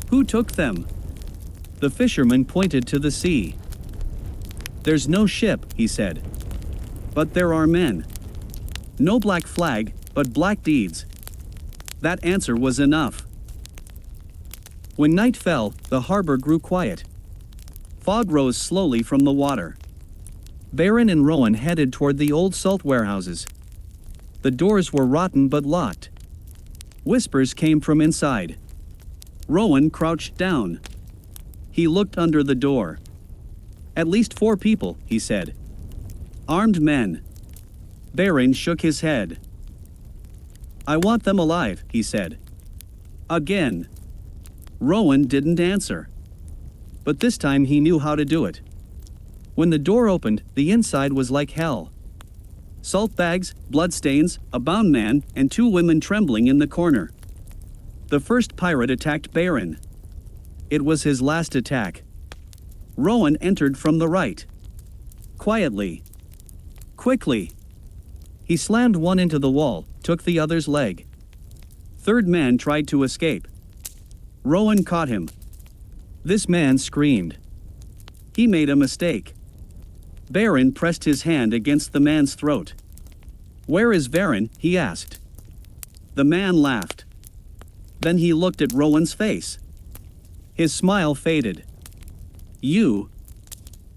Who took them? The fisherman pointed to the sea. There's no ship, he said. But there are men. No black flag, but black deeds. That answer was enough. When night fell, the harbor grew quiet. Fog rose slowly from the water. Baron and Rowan headed toward the old salt warehouses. The doors were rotten but locked. Whispers came from inside. Rowan crouched down. He looked under the door. At least 4 people, he said. Armed men. Baron shook his head. I want them alive, he said. Again. Rowan didn't answer. But this time he knew how to do it. When the door opened, the inside was like hell. Salt bags, bloodstains, a bound man, and 2 women trembling in the corner. The first pirate attacked Baron. It was his last attack. Rowan entered from the right. Quietly. Quickly. He slammed one into the wall, took the other's leg. Third man tried to escape. Rowan caught him. This man screamed. He made a mistake. Baron pressed his hand against the man's throat. Where is Varan? He asked. The man laughed. Then he looked at Rowan's face. His smile faded. You.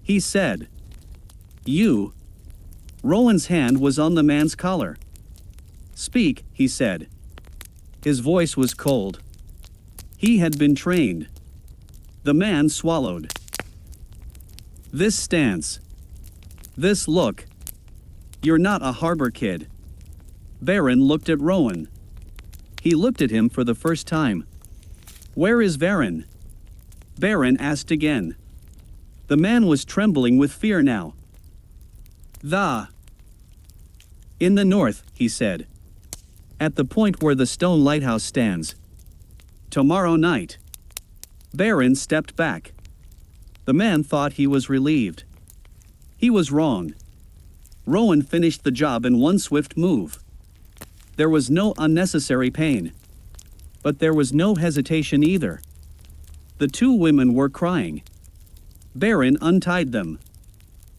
He said. You. Rowan's hand was on the man's collar. Speak, he said. His voice was cold. He had been trained. The man swallowed. This stance. This look. You're not a harbor kid. Baron looked at Rowan. He looked at him for the first time. Where is Varan? Baron asked again. The man was trembling with fear now. In the north, he said. At the point where the stone lighthouse stands. Tomorrow night. Baron stepped back. The man thought he was relieved. He was wrong. Rowan finished the job in one swift move. There was no unnecessary pain. But there was no hesitation either. The 2 women were crying. Baron untied them.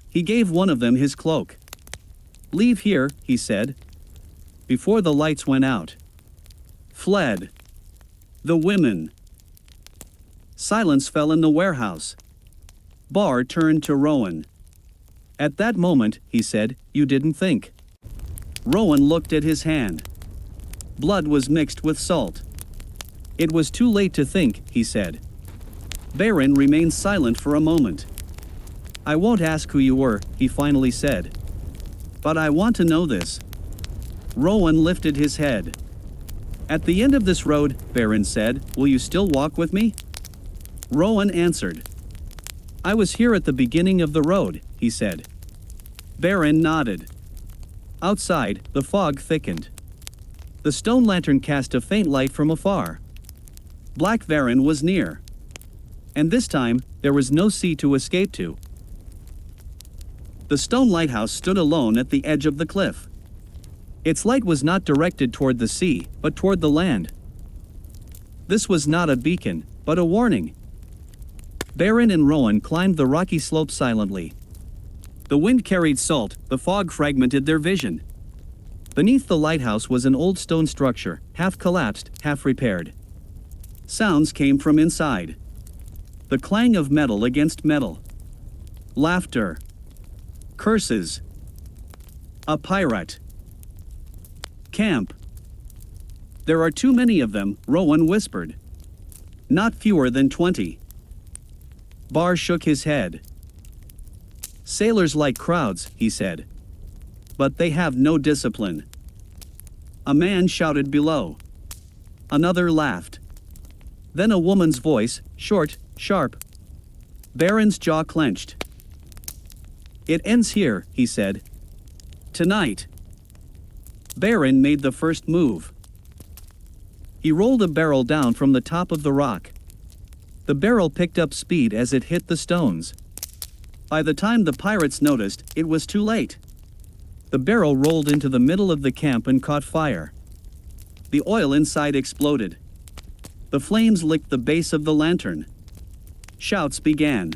He gave one of them his cloak. Leave here, he said. Before the lights went out. Fled. The women. Silence fell in the warehouse. Barr turned to Rowan. At that moment, he said, you didn't think. Rowan looked at his hand. Blood was mixed with salt. It was too late to think, he said. Baron remained silent for a moment. I won't ask who you were, he finally said. But I want to know this. Rowan lifted his head. At the end of this road, Baron said, will you still walk with me? Rowan answered. I was here at the beginning of the road, he said. Baron nodded. Outside, the fog thickened. The stone lantern cast a faint light from afar. Black Varan was near. And this time, there was no sea to escape to. The stone lighthouse stood alone at the edge of the cliff. Its light was not directed toward the sea, but toward the land. This was not a beacon, but a warning. Baron and Rowan climbed the rocky slope silently. The wind carried salt, the fog fragmented their vision. Beneath the lighthouse was an old stone structure, half collapsed, half repaired. Sounds came from inside. The clang of metal against metal. Laughter. Curses. A pirate. Camp. There are too many of them, Rowan whispered. Not fewer than 20. Barr shook his head. Sailors like crowds, he said. But they have no discipline. A man shouted below. Another laughed. Then a woman's voice, short, sharp. Baron's jaw clenched. It ends here, he said. Tonight. Baron made the first move. He rolled a barrel down from the top of the rock. The barrel picked up speed as it hit the stones. By the time the pirates noticed, it was too late. The barrel rolled into the middle of the camp and caught fire. The oil inside exploded. The flames licked the base of the lantern. Shouts began.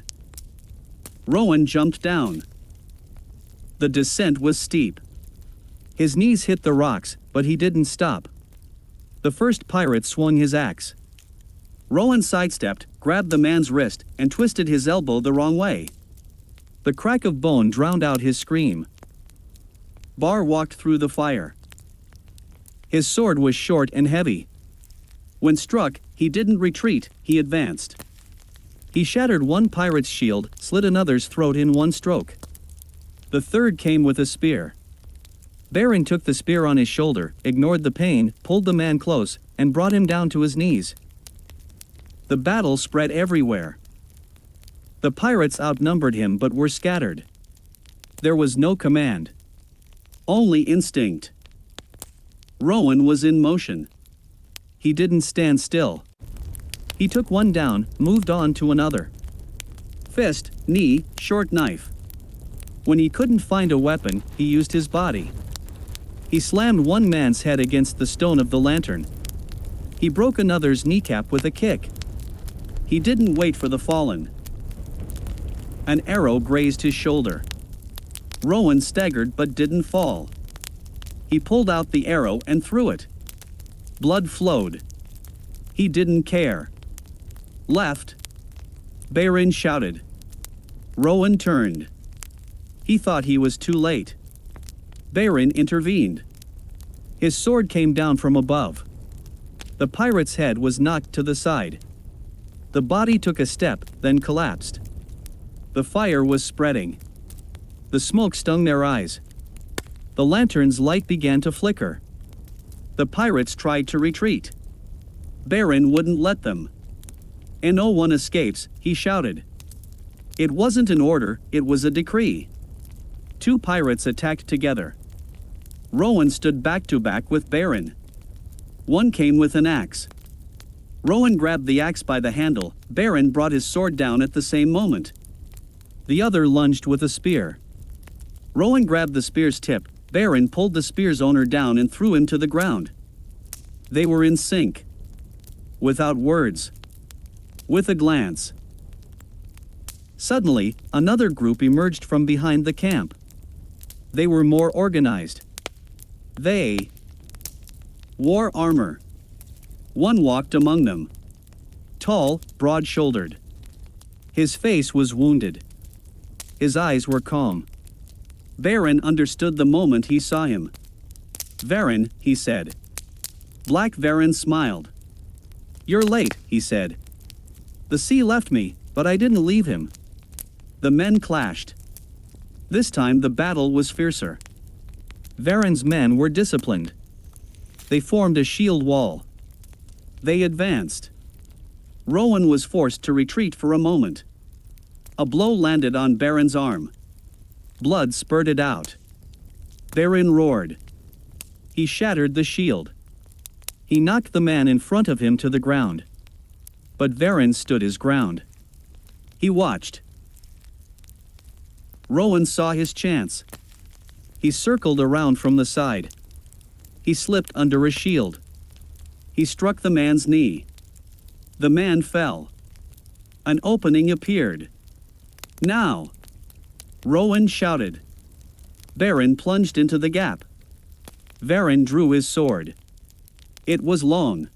Rowan jumped down. The descent was steep. His knees hit the rocks, but he didn't stop. The first pirate swung his axe. Rowan sidestepped, grabbed the man's wrist, and twisted his elbow the wrong way. The crack of bone drowned out his scream. Barr walked through the fire. His sword was short and heavy. When struck, he didn't retreat, he advanced. He shattered one pirate's shield, slit another's throat in one stroke. The third came with a spear. Baron took the spear on his shoulder, ignored the pain, pulled the man close, and brought him down to his knees. The battle spread everywhere. The pirates outnumbered him but were scattered. There was no command. Only instinct. Rowan was in motion. He didn't stand still. He took one down, moved on to another. Fist, knee, short knife. When he couldn't find a weapon, he used his body. He slammed one man's head against the stone of the lantern. He broke another's kneecap with a kick. He didn't wait for the fallen. An arrow grazed his shoulder. Rowan staggered but didn't fall. He pulled out the arrow and threw it. Blood flowed. He didn't care. Left. Baron shouted. Rowan turned. He thought he was too late. Baron intervened. His sword came down from above. The pirate's head was knocked to the side. The body took a step, then collapsed. The fire was spreading. The smoke stung their eyes. The lantern's light began to flicker. The pirates tried to retreat. Baron wouldn't let them. "And no one escapes," he shouted. It wasn't an order, it was a decree. Two pirates attacked together. Rowan stood back to back with Baron. One came with an axe. Rowan grabbed the axe by the handle, Baron brought his sword down at the same moment. The other lunged with a spear. Rowan grabbed the spear's tip, Baron pulled the spear's owner down and threw him to the ground. They were in sync. Without words. With a glance. Suddenly, another group emerged from behind the camp. They were more organized. They wore armor. One walked among them. Tall, broad-shouldered. His face was wounded. His eyes were calm. Baron understood the moment he saw him. "Varan," he said. Black Varan smiled. "You're late," he said. "The sea left me, but I didn't leave him." The men clashed. This time the battle was fiercer. Varan's men were disciplined. They formed a shield wall. They advanced. Rowan was forced to retreat for a moment. A blow landed on Baron's arm. Blood spurted out. Beren roared. He shattered the shield. He knocked the man in front of him to the ground. But Beren stood his ground. He watched. Rowan saw his chance. He circled around from the side. He slipped under a shield. He struck the man's knee. The man fell. An opening appeared. Now! Rowan shouted. Beren plunged into the gap. Beren drew his sword. It was long.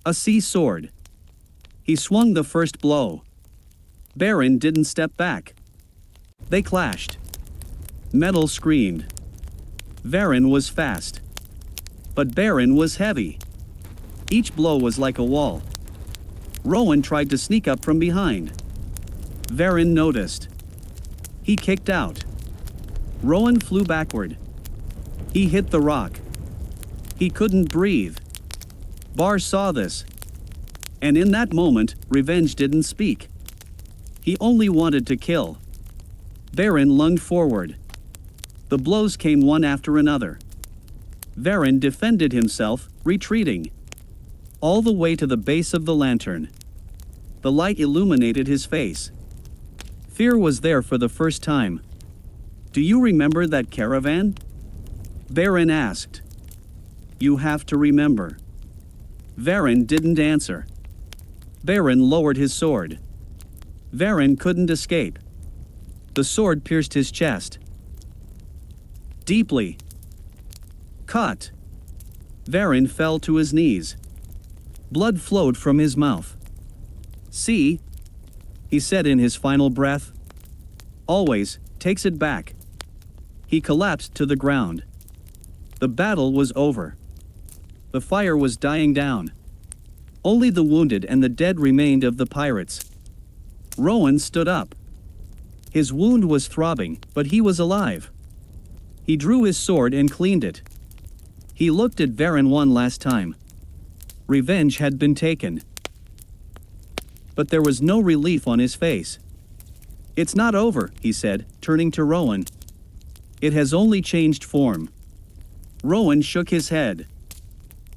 A sea sword. He swung the first blow. Beren didn't step back. They clashed. Metal screamed. Beren was fast. But Beren was heavy. Each blow was like a wall. Rowan tried to sneak up from behind. Beren noticed. He kicked out. Rowan flew backward. He hit the rock. He couldn't breathe. Bar saw this. And in that moment, revenge didn't speak. He only wanted to kill. Beren lunged forward. The blows came one after another. Beren defended himself, retreating. All the way to the base of the lantern. The light illuminated his face. Fear was there for the first time. Do you remember that caravan? Beren asked. You have to remember. Beren didn't answer. Beren lowered his sword. Beren couldn't escape. The sword pierced his chest. Deeply. Cut. Beren fell to his knees. Blood flowed from his mouth. See? He said in his final breath. Always takes it back. He collapsed to the ground. The battle was over. The fire was dying down. Only the wounded and the dead remained of the pirates. Rowan stood up. His wound was throbbing, but he was alive. He drew his sword and cleaned it. He looked at Beren one last time. Revenge had been taken. But there was no relief on his face. It's not over, he said, turning to Rowan. It has only changed form. Rowan shook his head.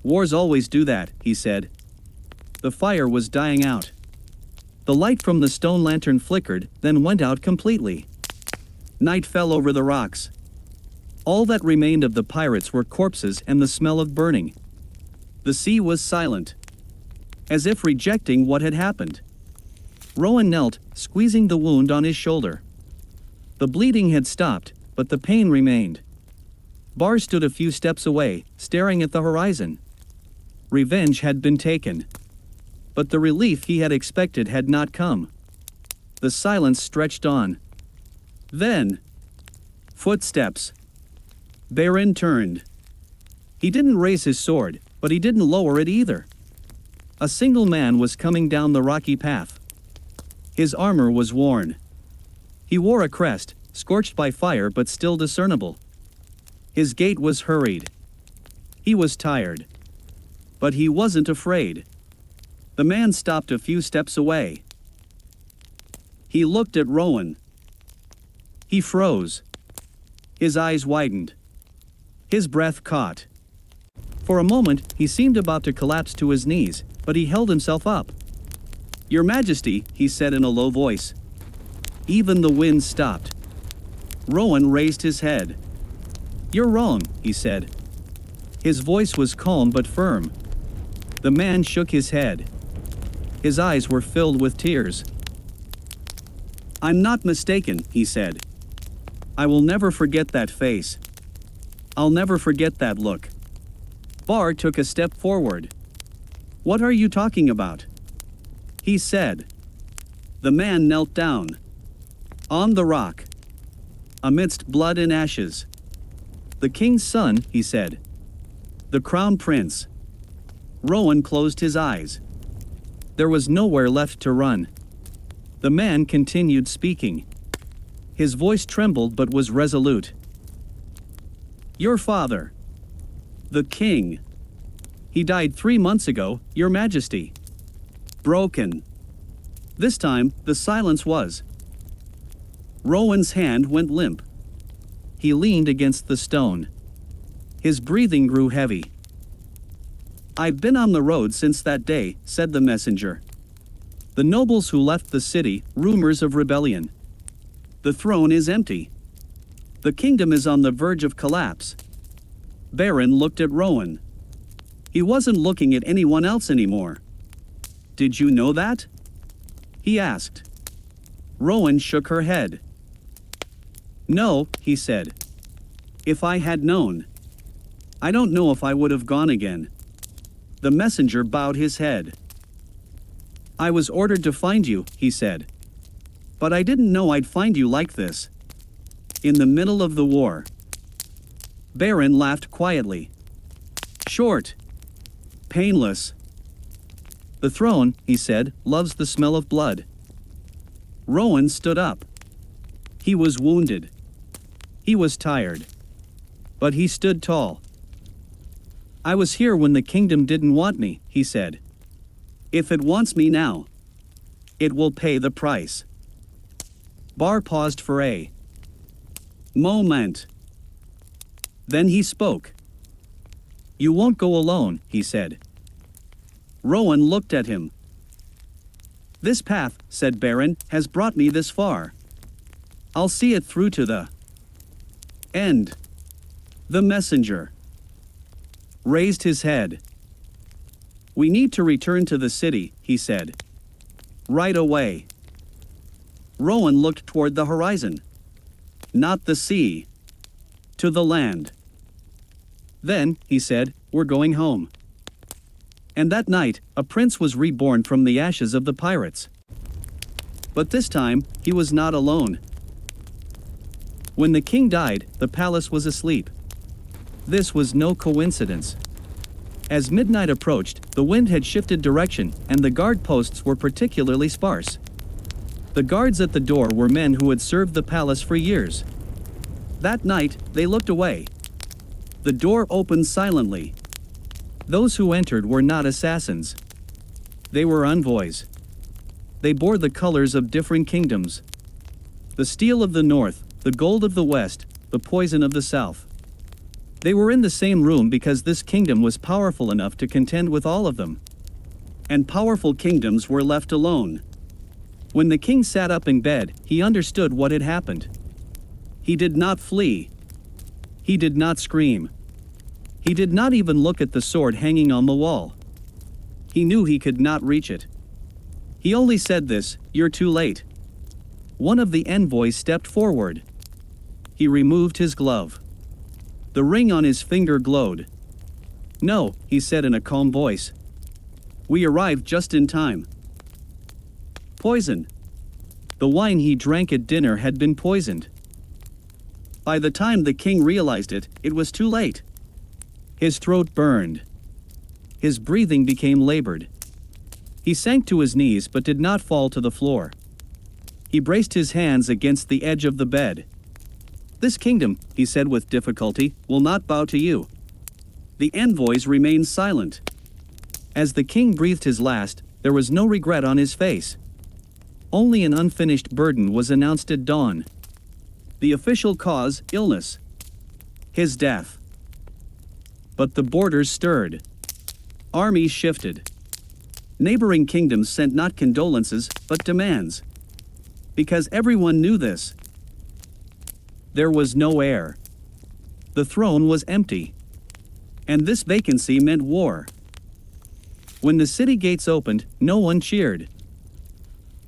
Wars always do that, he said. The fire was dying out. The light from the stone lantern flickered, then went out completely. Night fell over the rocks. All that remained of the pirates were corpses and the smell of burning. The sea was silent. As if rejecting what had happened. Rowan knelt, squeezing the wound on his shoulder. The bleeding had stopped, but the pain remained. Bar stood a few steps away, staring at the horizon. Revenge had been taken. But the relief he had expected had not come. The silence stretched on. Then, footsteps. Beren turned. He didn't raise his sword, but he didn't lower it either. A single man was coming down the rocky path. His armor was worn. He wore a crest, scorched by fire but still discernible. His gait was hurried. He was tired. But he wasn't afraid. The man stopped a few steps away. He looked at Rowan. He froze. His eyes widened. His breath caught. For a moment, he seemed about to collapse to his knees, but he held himself up. Your Majesty, he said in a low voice. Even the wind stopped. Rowan raised his head. You're wrong, he said. His voice was calm but firm. The man shook his head. His eyes were filled with tears. I'm not mistaken, he said. I will never forget that face. I'll never forget that look. Bar took a step forward. What are you talking about? He said. The man knelt down. On the rock. Amidst blood and ashes. The king's son, he said. The crown prince. Rowan closed his eyes. There was nowhere left to run. The man continued speaking. His voice trembled but was resolute. Your father. The king. He died 3 months ago, Your Majesty. Broken. This time, the silence was. Rowan's hand went limp. he leaned against the stone. His breathing grew heavy. "I've been on the road since that day," said the messenger. "The nobles who left the city, rumors of rebellion. The throne is empty. The kingdom is on the verge of collapse." Baron looked at Rowan. He wasn't looking at anyone else anymore. "Did you know that?" he asked. Rowan shook her head. "No," he said. "If I had known. I don't know if I would have gone again." The messenger bowed his head. "I was ordered to find you," he said. "But I didn't know I'd find you like this. In the middle of the war." Baron laughed quietly. "Short. Painless. The throne," he said, "loves the smell of blood." Rowan stood up. He was wounded. He was tired. But he stood tall. "I was here when the kingdom didn't want me," he said. "If it wants me now, it will pay the price." Barr paused for a moment. Then he spoke. "You won't go alone," he said. Rowan looked at him. "This path," said Baron, "has brought me this far. I'll see it through to the end." The messenger raised his head. "We need to return to the city," he said. "Right away." Rowan looked toward the horizon. "Not the sea. To the land." "Then," he said, "we're going home." And that night, a prince was reborn from the ashes of the pirates. But this time, he was not alone. When the king died, the palace was asleep. This was no coincidence. As midnight approached, the wind had shifted direction, and the guard posts were particularly sparse. The guards at the door were men who had served the palace for years. That night, they looked away. The door opened silently. Those who entered were not assassins. They were envoys. They bore the colors of different kingdoms. The steel of the north, the gold of the west, the poison of the south. They were in the same room because this kingdom was powerful enough to contend with all of them. And powerful kingdoms were left alone. When the king sat up in bed, he understood what had happened. He did not flee. He did not scream. He did not even look at the sword hanging on the wall. He knew he could not reach it. He only said this, "You're too late." One of the envoys stepped forward. He removed his glove. The ring on his finger glowed. "No," he said in a calm voice. "We arrived just in time." Poison. The wine he drank at dinner had been poisoned. By the time the king realized it, it was too late. His throat burned. His breathing became labored. He sank to his knees but did not fall to the floor. He braced his hands against the edge of the bed. "This kingdom," he said with difficulty, "will not bow to you." The envoys remained silent. As the king breathed his last, there was no regret on his face. Only an unfinished burden was announced at dawn. The official cause, illness. His death. But the borders stirred. Armies shifted. Neighboring kingdoms sent not condolences, but demands. Because everyone knew this. There was no heir. The throne was empty. And this vacancy meant war. When the city gates opened, no one cheered.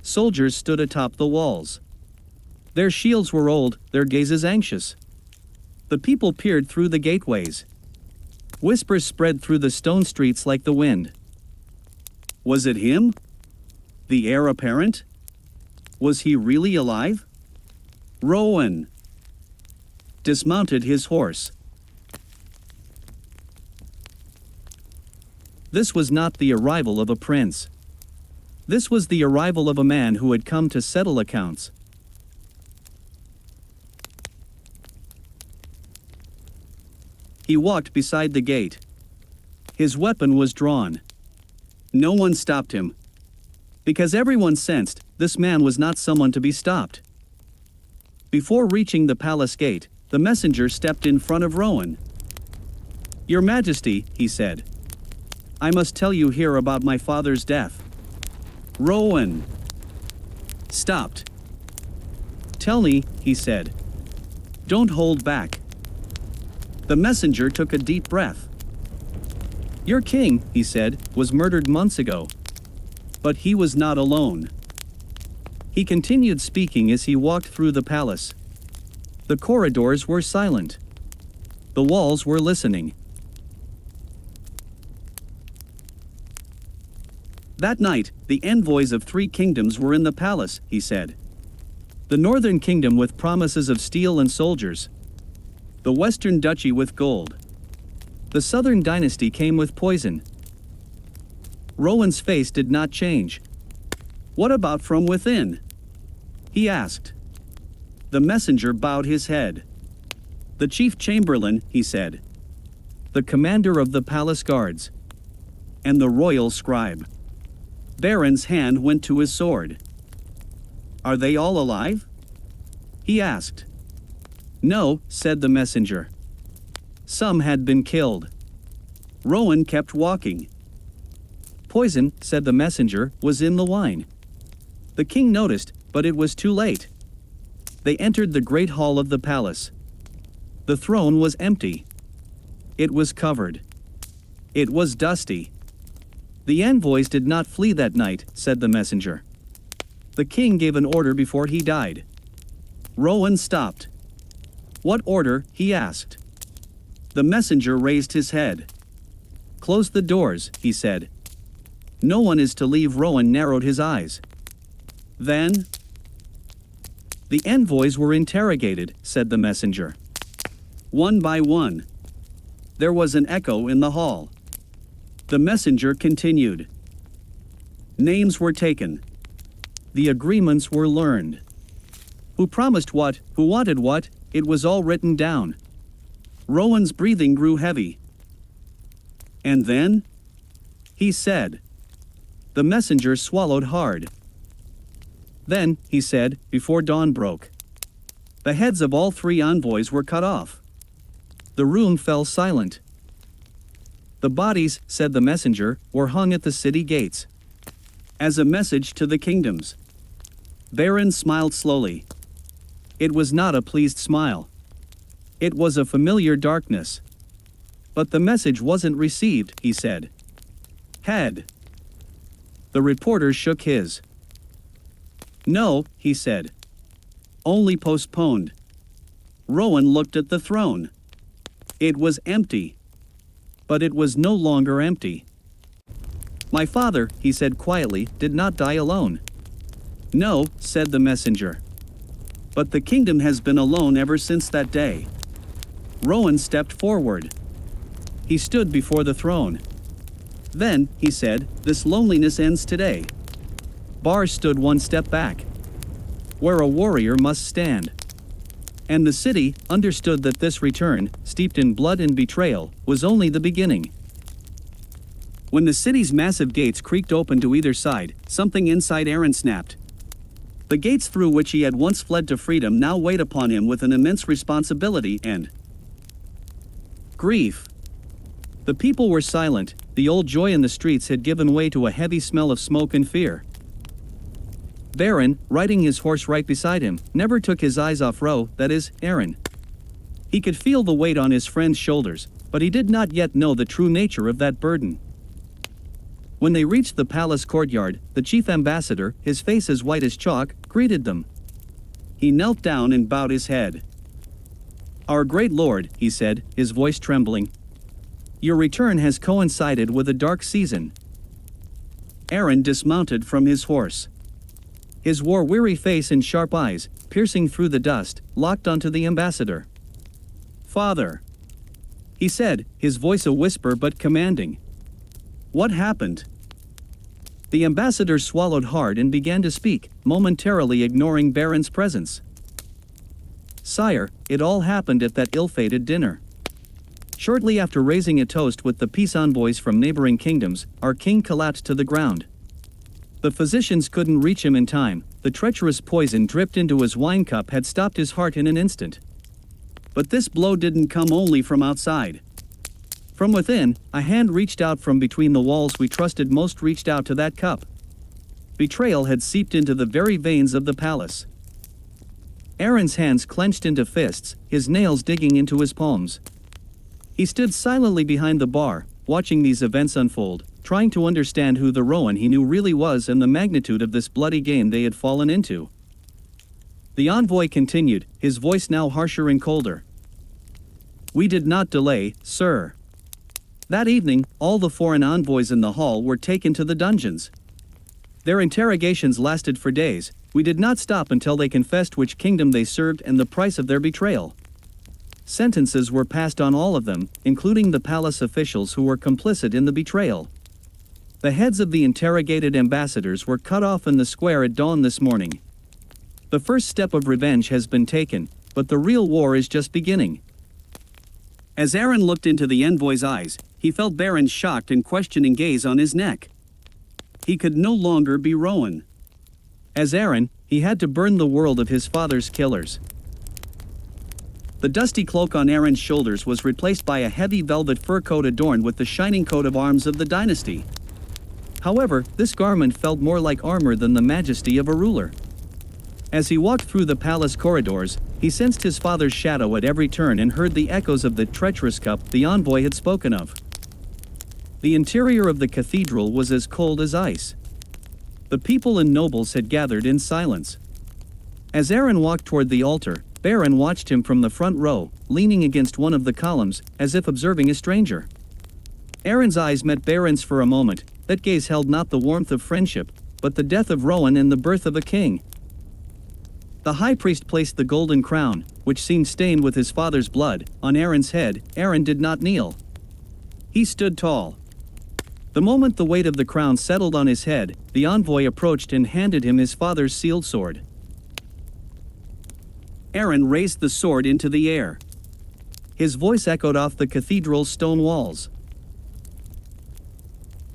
Soldiers stood atop the walls. Their shields were old, their gazes anxious. The people peered through the gateways. Whispers spread through the stone streets like the wind. Was it him? The heir apparent? Was he really alive? Rowan dismounted his horse. This was not the arrival of a prince. This was the arrival of a man who had come to settle accounts. He walked beside the gate. His weapon was drawn. No one stopped him. Because everyone sensed, this man was not someone to be stopped. Before reaching the palace gate, The messenger stepped in front of Rowan. "Your Majesty," he said, "I must tell you here about my father's death." Rowan stopped. "Tell me," he said. "Don't hold back." The messenger took a deep breath. "Your king," he said, "was murdered months ago. But he was not alone." He continued speaking as he walked through the palace. The corridors were silent. The walls were listening. That night, the envoys of 3 kingdoms were in the palace, he said. The northern kingdom with promises of steel and soldiers. The western duchy with gold. The southern dynasty came with poison. Rowan's face did not change. "What about from within?" he asked. The messenger bowed his head. "The chief chamberlain," he said. "The commander of the palace guards. And the royal scribe." Baron's hand went to his sword. "Are they all alive?" he asked. "No," said the messenger. "Some had been killed." Rowan kept walking. "Poison," said the messenger, "was in the wine." The king noticed, but it was too late. They entered the great hall of the palace. The throne was empty. It was covered. It was dusty. "The envoys did not flee that night," said the messenger. "The king gave an order before he died." Rowan stopped. "What order?" he asked. The messenger raised his head. "Close the doors," he said. "No one is to leave." Rowan narrowed his eyes. "Then?" "The envoys were interrogated," said the messenger. "One by one." There was an echo in the hall. The messenger continued. "Names were taken. The agreements were learned. Who promised what, who wanted what, it was all written down." Rowan's breathing grew heavy. "And then?" he said. The messenger swallowed hard. "Then," he said, before dawn broke, "the heads of all 3 envoys were cut off." The room fell silent. "The bodies," said the messenger, "were hung at the city gates. As a message to the kingdoms." Baron smiled slowly. It was not a pleased smile. It was a familiar darkness. "But the message wasn't received," he said. "Had." The reporter shook his. "No," he said. "Only postponed." Rowan looked at the throne. It was empty. But it was no longer empty. "My father," he said quietly, "did not die alone." "No," said the messenger. "But the kingdom has been alone ever since that day." Rowan stepped forward. He stood before the throne. "Then," he said, "this loneliness ends today." Bar stood one step back. Where a warrior must stand. And the city understood that this return, steeped in blood and betrayal, was only the beginning. When the city's massive gates creaked open to either side, something inside Aaron snapped. The gates through which he had once fled to freedom now weighed upon him with an immense responsibility and grief. The people were silent. The old joy in the streets had given way to a heavy smell of smoke and fear. Baron, riding his horse right beside him, never took his eyes off Aaron. He could feel the weight on his friend's shoulders, but he did not yet know the true nature of that burden. When they reached the palace courtyard, the chief ambassador, his face as white as chalk, greeted them. He knelt down and bowed his head. "Our great lord," he said, his voice trembling, "your return has coincided with a dark season." Aaron dismounted from his horse. His war-weary face and sharp eyes, piercing through the dust, locked onto the ambassador. "Father," he said, his voice a whisper but commanding. "What happened?" The ambassador swallowed hard and began to speak, momentarily ignoring Baron's presence. "Sire, it all happened at that ill-fated dinner. Shortly after raising a toast with the peace envoys from neighboring kingdoms, our king collapsed to the ground. The physicians couldn't reach him in time. The treacherous poison dripped into his wine cup had stopped his heart in an instant. But this blow didn't come only from outside. From within, a hand reached out from between the walls we trusted most reached out to that cup. Betrayal had seeped into the very veins of the palace. Aaron's hands clenched into fists, his nails digging into his palms. He stood silently behind the bar, watching these events unfold, trying to understand who the Rowan he knew really was and the magnitude of this bloody game they had fallen into. The envoy continued, his voice now harsher and colder. "We did not delay, sir." That evening, all the foreign envoys in the hall were taken to the dungeons. Their interrogations lasted for days. We did not stop until they confessed which kingdom they served and the price of their betrayal. Sentences were passed on all of them, including the palace officials who were complicit in the betrayal. The heads of the interrogated ambassadors were cut off in the square at dawn this morning. The first step of revenge has been taken, but the real war is just beginning. As Aaron looked into the envoy's eyes, he felt Baron's shocked and questioning gaze on his neck. He could no longer be Rowan. As Aaron, he had to burn the world of his father's killers. The dusty cloak on Aaron's shoulders was replaced by a heavy velvet fur coat adorned with the shining coat of arms of the dynasty. However, this garment felt more like armor than the majesty of a ruler. As he walked through the palace corridors, he sensed his father's shadow at every turn and heard the echoes of the treacherous cup the envoy had spoken of. The interior of the cathedral was as cold as ice. The people and nobles had gathered in silence. As Aaron walked toward the altar, Baron watched him from the front row, leaning against one of the columns, as if observing a stranger. Aaron's eyes met Baron's for a moment. That gaze held not the warmth of friendship, but the death of Rowan and the birth of a king. The high priest placed the golden crown, which seemed stained with his father's blood, on Aaron's head. Aaron did not kneel. He stood tall. The moment the weight of the crown settled on his head, the envoy approached and handed him his father's sealed sword. Aaron raised the sword into the air. His voice echoed off the cathedral's stone walls.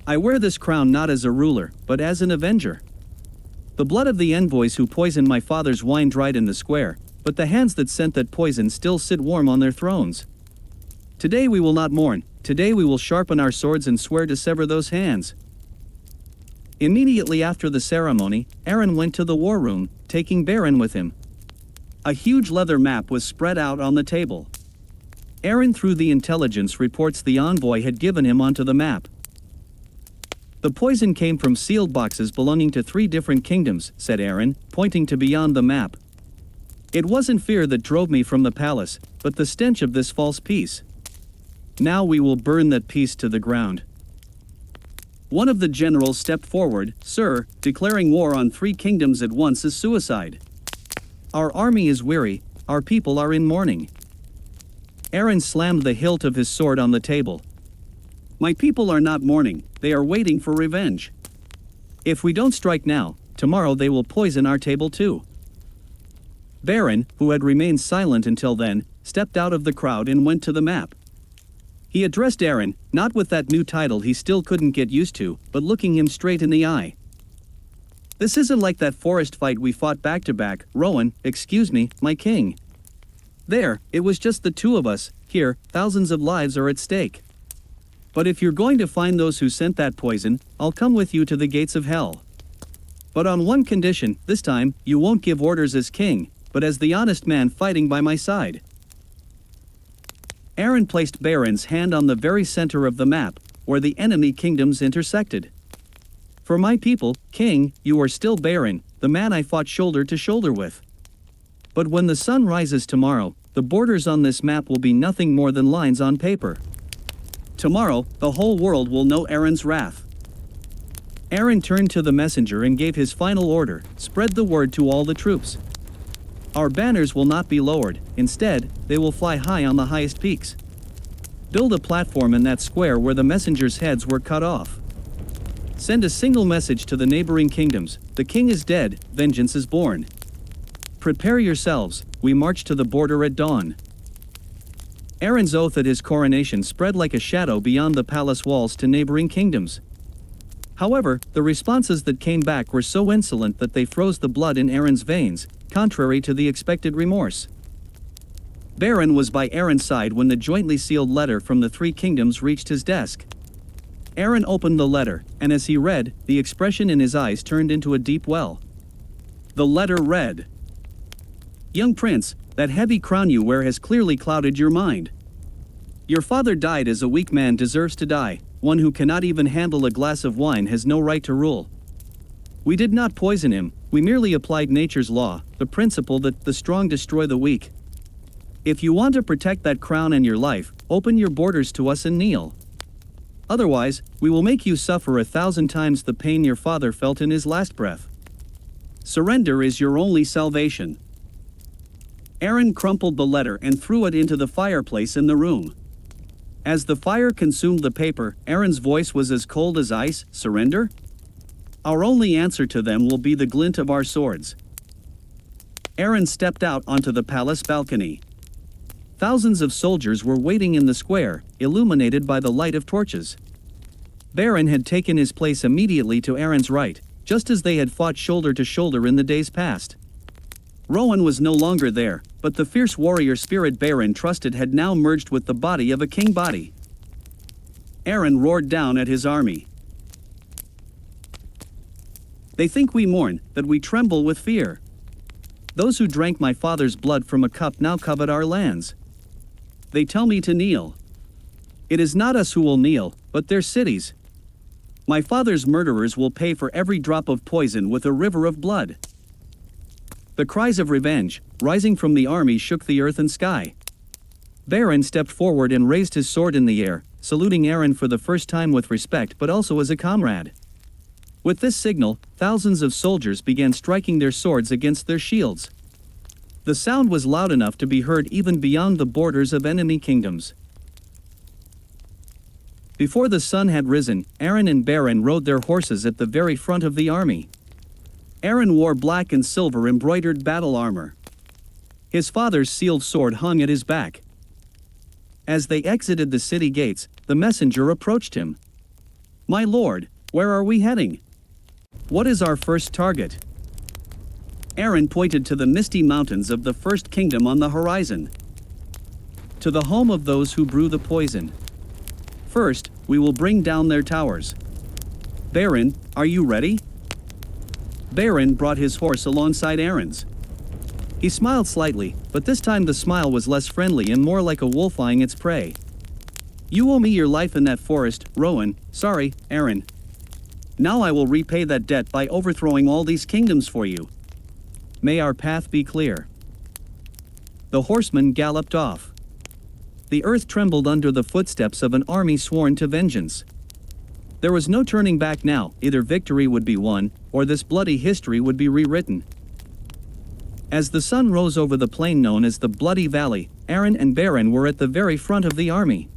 "I wear this crown not as a ruler, but as an avenger. The blood of the envoys who poisoned my father's wine dried in the square, but the hands that sent that poison still sit warm on their thrones. Today we will not mourn, today we will sharpen our swords and swear to sever those hands." Immediately after the ceremony, Aaron went to the war room, taking Baron with him. A huge leather map was spread out on the table. Aaron threw the intelligence reports the envoy had given him onto the map. "The poison came from sealed boxes belonging to 3 different kingdoms," said Aaron, pointing to beyond the map. "It wasn't fear that drove me from the palace, but the stench of this false peace. Now we will burn that peace to the ground." One of the generals stepped forward. "Sir, declaring war on 3 kingdoms at once is suicide. Our army is weary, our people are in mourning." Aaron slammed the hilt of his sword on the table. "My people are not mourning, they are waiting for revenge. If we don't strike now, tomorrow they will poison our table too." Baron, who had remained silent until then, stepped out of the crowd and went to the map. He addressed Aaron, not with that new title he still couldn't get used to, but looking him straight in the eye. "This isn't like that forest fight we fought back to back, Rowan, excuse me, my king. There, it was just the 2 of us. Here, thousands of lives are at stake. But if you're going to find those who sent that poison, I'll come with you to the gates of hell. But on one condition, this time, you won't give orders as king, but as the honest man fighting by my side." Aaron placed Baron's hand on the very center of the map, where the enemy kingdoms intersected. "For my people, king, you are still Baron, the man I fought shoulder to shoulder with. But when the sun rises tomorrow, the borders on this map will be nothing more than lines on paper. Tomorrow, the whole world will know Aaron's wrath." Aaron turned to the messenger and gave his final order, "Spread the word to all the troops. Our banners will not be lowered, instead, they will fly high on the highest peaks. Build a platform in that square where the messengers' heads were cut off. Send a single message to the neighboring kingdoms, the king is dead, vengeance is born. Prepare yourselves, we march to the border at dawn." Aaron's oath at his coronation spread like a shadow beyond the palace walls to neighboring kingdoms. However, the responses that came back were so insolent that they froze the blood in Aaron's veins, contrary to the expected remorse. Baron was by Aaron's side when the jointly sealed letter from the three kingdoms reached his desk. Aaron opened the letter, and as he read, the expression in his eyes turned into a deep well. The letter read, "Young prince, that heavy crown you wear has clearly clouded your mind. Your father died as a weak man deserves to die. One who cannot even handle a glass of wine has no right to rule. We did not poison him, we merely applied nature's law, the principle that the strong destroy the weak. If you want to protect that crown and your life, open your borders to us and kneel. Otherwise, we will make you suffer 1,000 times the pain your father felt in his last breath. Surrender is your only salvation." Aaron crumpled the letter and threw it into the fireplace in the room. As the fire consumed the paper, Aaron's voice was as cold as ice. "Surrender? Our only answer to them will be the glint of our swords." Aaron stepped out onto the palace balcony. Thousands of soldiers were waiting in the square, illuminated by the light of torches. Baron had taken his place immediately to Aaron's right, just as they had fought shoulder to shoulder in the days past. Rowan was no longer there, but the fierce warrior spirit Baron trusted had now merged with the body of a king body. Aaron roared down at his army. "They think we mourn, that we tremble with fear. Those who drank my father's blood from a cup now covet our lands. They tell me to kneel. It is not us who will kneel, but their cities. My father's murderers will pay for every drop of poison with a river of blood." The cries of revenge, rising from the army, shook the earth and sky. Baron stepped forward and raised his sword in the air, saluting Aaron for the first time with respect but also as a comrade. With this signal, thousands of soldiers began striking their swords against their shields. The sound was loud enough to be heard even beyond the borders of enemy kingdoms. Before the sun had risen, Aaron and Baron rode their horses at the very front of the army. Aaron wore black and silver embroidered battle armor. His father's sealed sword hung at his back. As they exited the city gates, the messenger approached him. "My lord, where are we heading? What is our first target?" Aaron pointed to the misty mountains of the First Kingdom on the horizon. "To the home of those who brew the poison. First, we will bring down their towers. Baron, are you ready?" Baron brought his horse alongside Aaron's. He smiled slightly, but this time the smile was less friendly and more like a wolf eyeing its prey. "You owe me your life in that forest, Rowan." "Sorry, Aaron. Now I will repay that debt by overthrowing all these kingdoms for you. May our path be clear." The horseman galloped off. The earth trembled under the footsteps of an army sworn to vengeance. There was no turning back now. Either victory would be won, or this bloody history would be rewritten. As the sun rose over the plain known as the Bloody Valley, Aaron and Baron were at the very front of the army.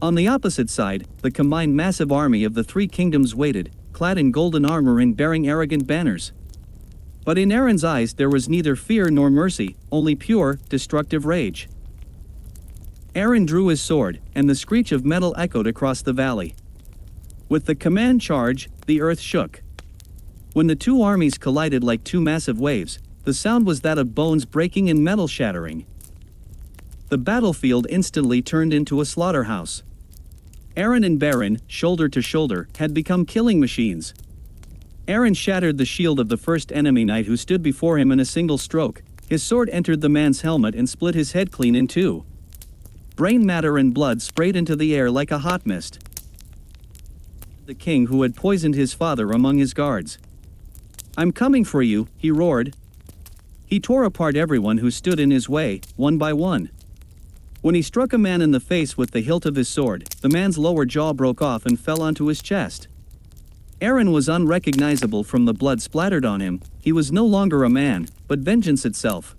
On the opposite side, the combined massive army of the three kingdoms waited, clad in golden armor and bearing arrogant banners. But in Aaron's eyes there was neither fear nor mercy, only pure, destructive rage. Aaron drew his sword, and the screech of metal echoed across the valley. With the command "charge," the earth shook. When the two armies collided like two massive waves, the sound was that of bones breaking and metal shattering. The battlefield instantly turned into a slaughterhouse. Aaron and Baron, shoulder to shoulder, had become killing machines. Aaron shattered the shield of the first enemy knight who stood before him in a single stroke. His sword entered the man's helmet and split his head clean in two. Brain matter and blood sprayed into the air like a hot mist. The king who had poisoned his father among his guards. "I'm coming for you," he roared. He tore apart everyone who stood in his way, one by one. When he struck a man in the face with the hilt of his sword, the man's lower jaw broke off and fell onto his chest. Aaron was unrecognizable from the blood splattered on him. He was no longer a man, but vengeance itself.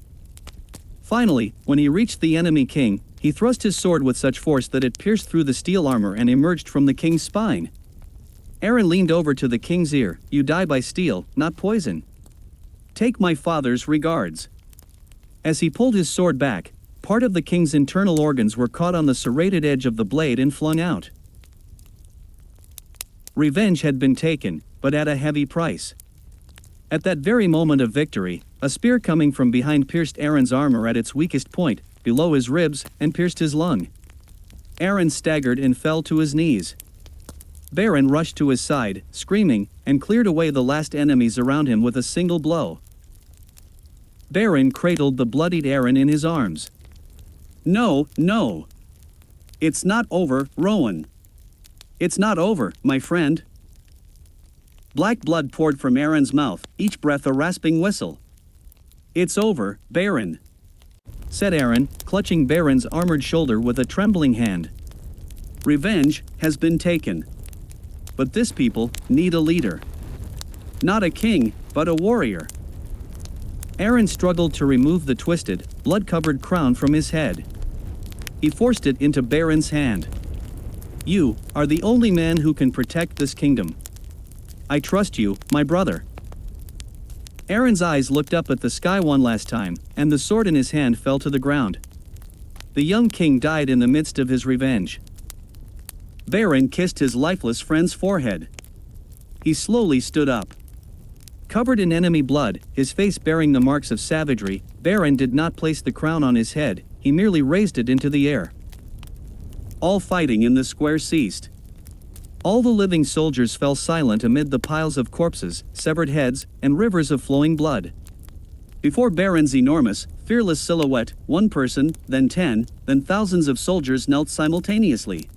Finally, when he reached the enemy king, he thrust his sword with such force that it pierced through the steel armor and emerged from the king's spine. Aaron leaned over to the king's ear. "You die by steel, not poison. Take my father's regards." As he pulled his sword back, part of the king's internal organs were caught on the serrated edge of the blade and flung out. Revenge had been taken, but at a heavy price. At that very moment of victory, a spear coming from behind pierced Aaron's armor at its weakest point, below his ribs, and pierced his lung. Aaron staggered and fell to his knees. Baron rushed to his side, screaming, and cleared away the last enemies around him with a single blow. Baron cradled the bloodied Aaron in his arms. "No, no. It's not over, Rowan. It's not over, my friend." Black blood poured from Aaron's mouth, each breath a rasping whistle. "It's over, Baron," said Aaron, clutching Baron's armored shoulder with a trembling hand. "Revenge has been taken. But this people need a leader. Not a king, but a warrior." Aaron struggled to remove the twisted, blood-covered crown from his head. He forced it into Baron's hand. "You are the only man who can protect this kingdom. I trust you, my brother." Aaron's eyes looked up at the sky one last time, and the sword in his hand fell to the ground. The young king died in the midst of his revenge. Baron kissed his lifeless friend's forehead. He slowly stood up. Covered in enemy blood, his face bearing the marks of savagery, Baron did not place the crown on his head, he merely raised it into the air. All fighting in the square ceased. All the living soldiers fell silent amid the piles of corpses, severed heads, and rivers of flowing blood. Before Baron's enormous, fearless silhouette, one person, then 10, then thousands of soldiers knelt simultaneously.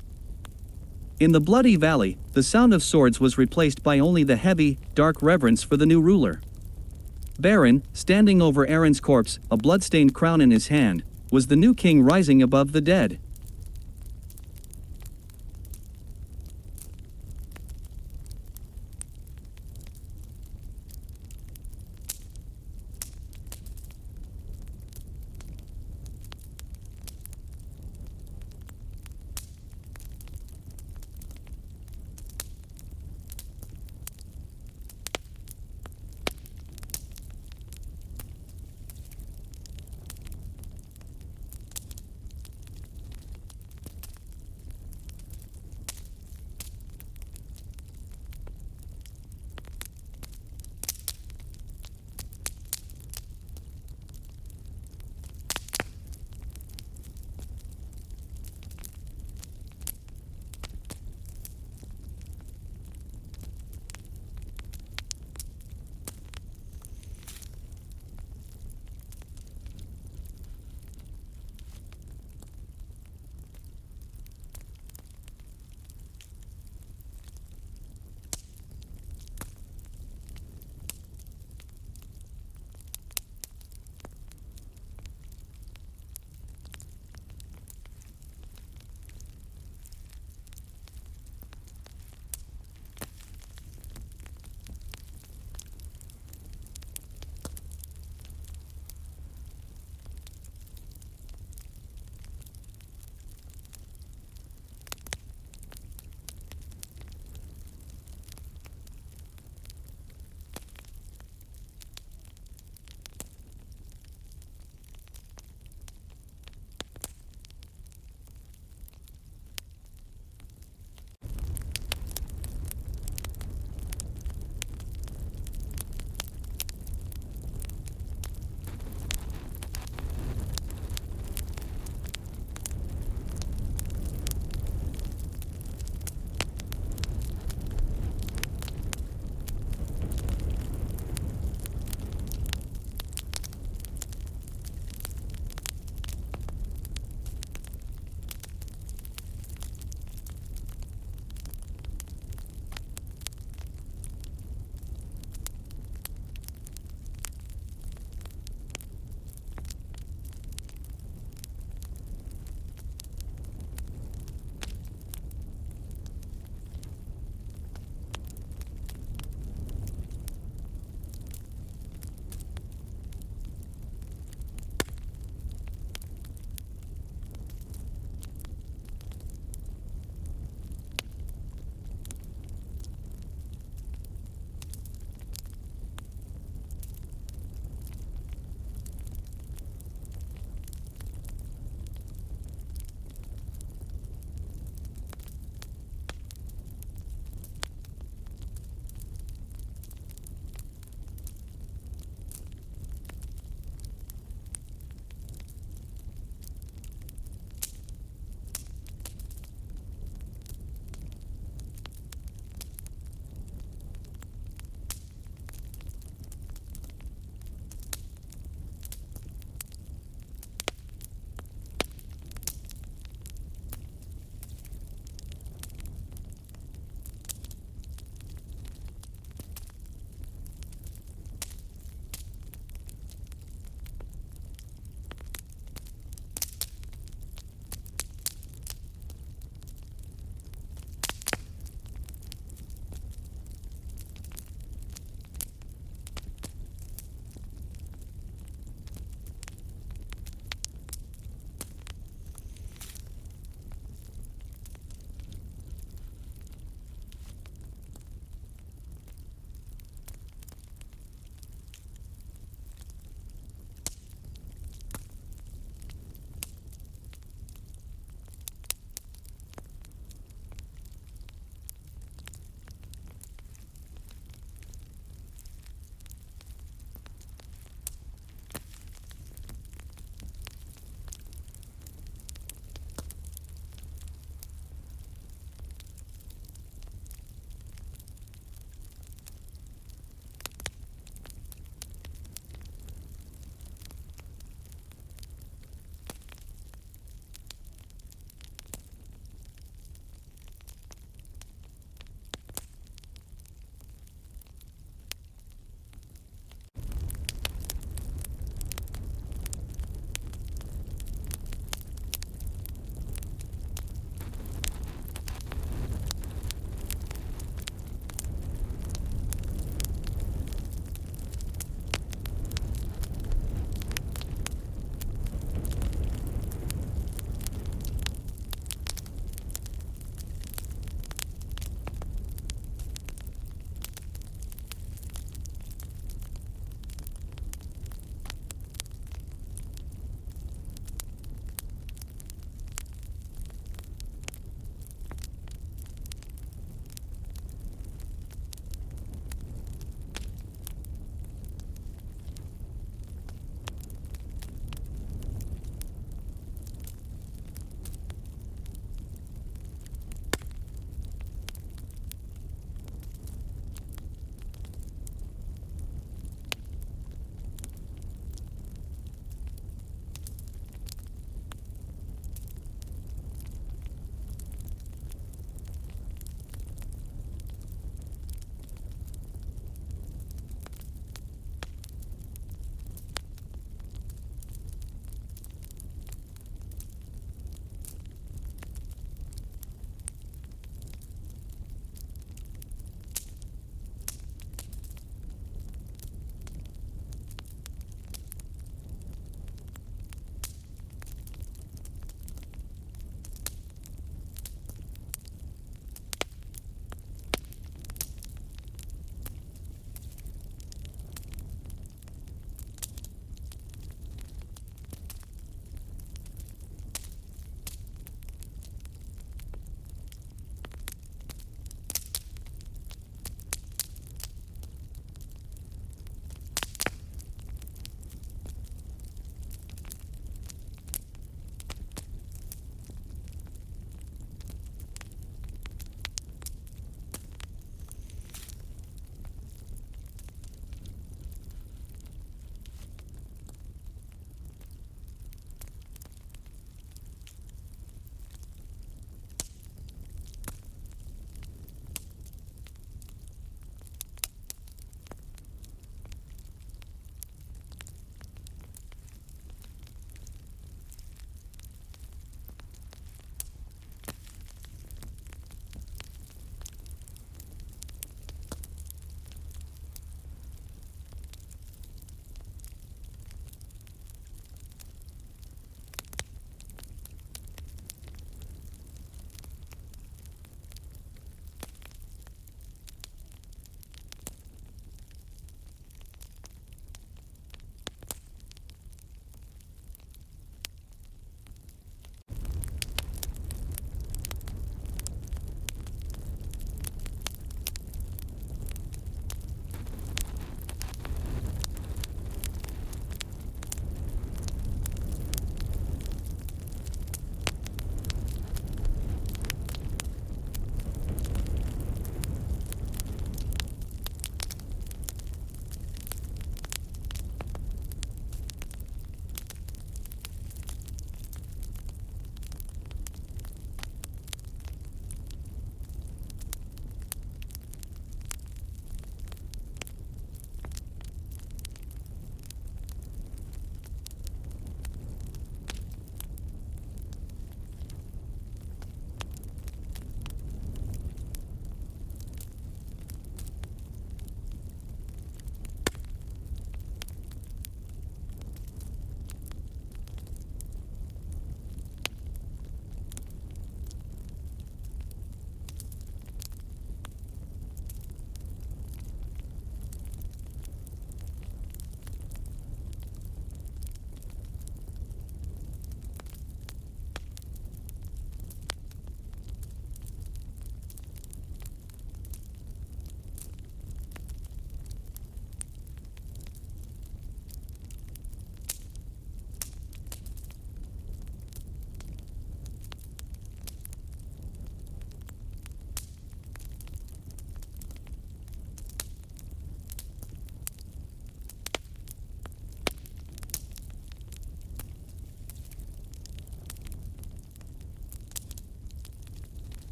In the bloody valley, the sound of swords was replaced by only the heavy, dark reverence for the new ruler. Baron, standing over Aaron's corpse, a blood-stained crown in his hand, was the new king rising above the dead.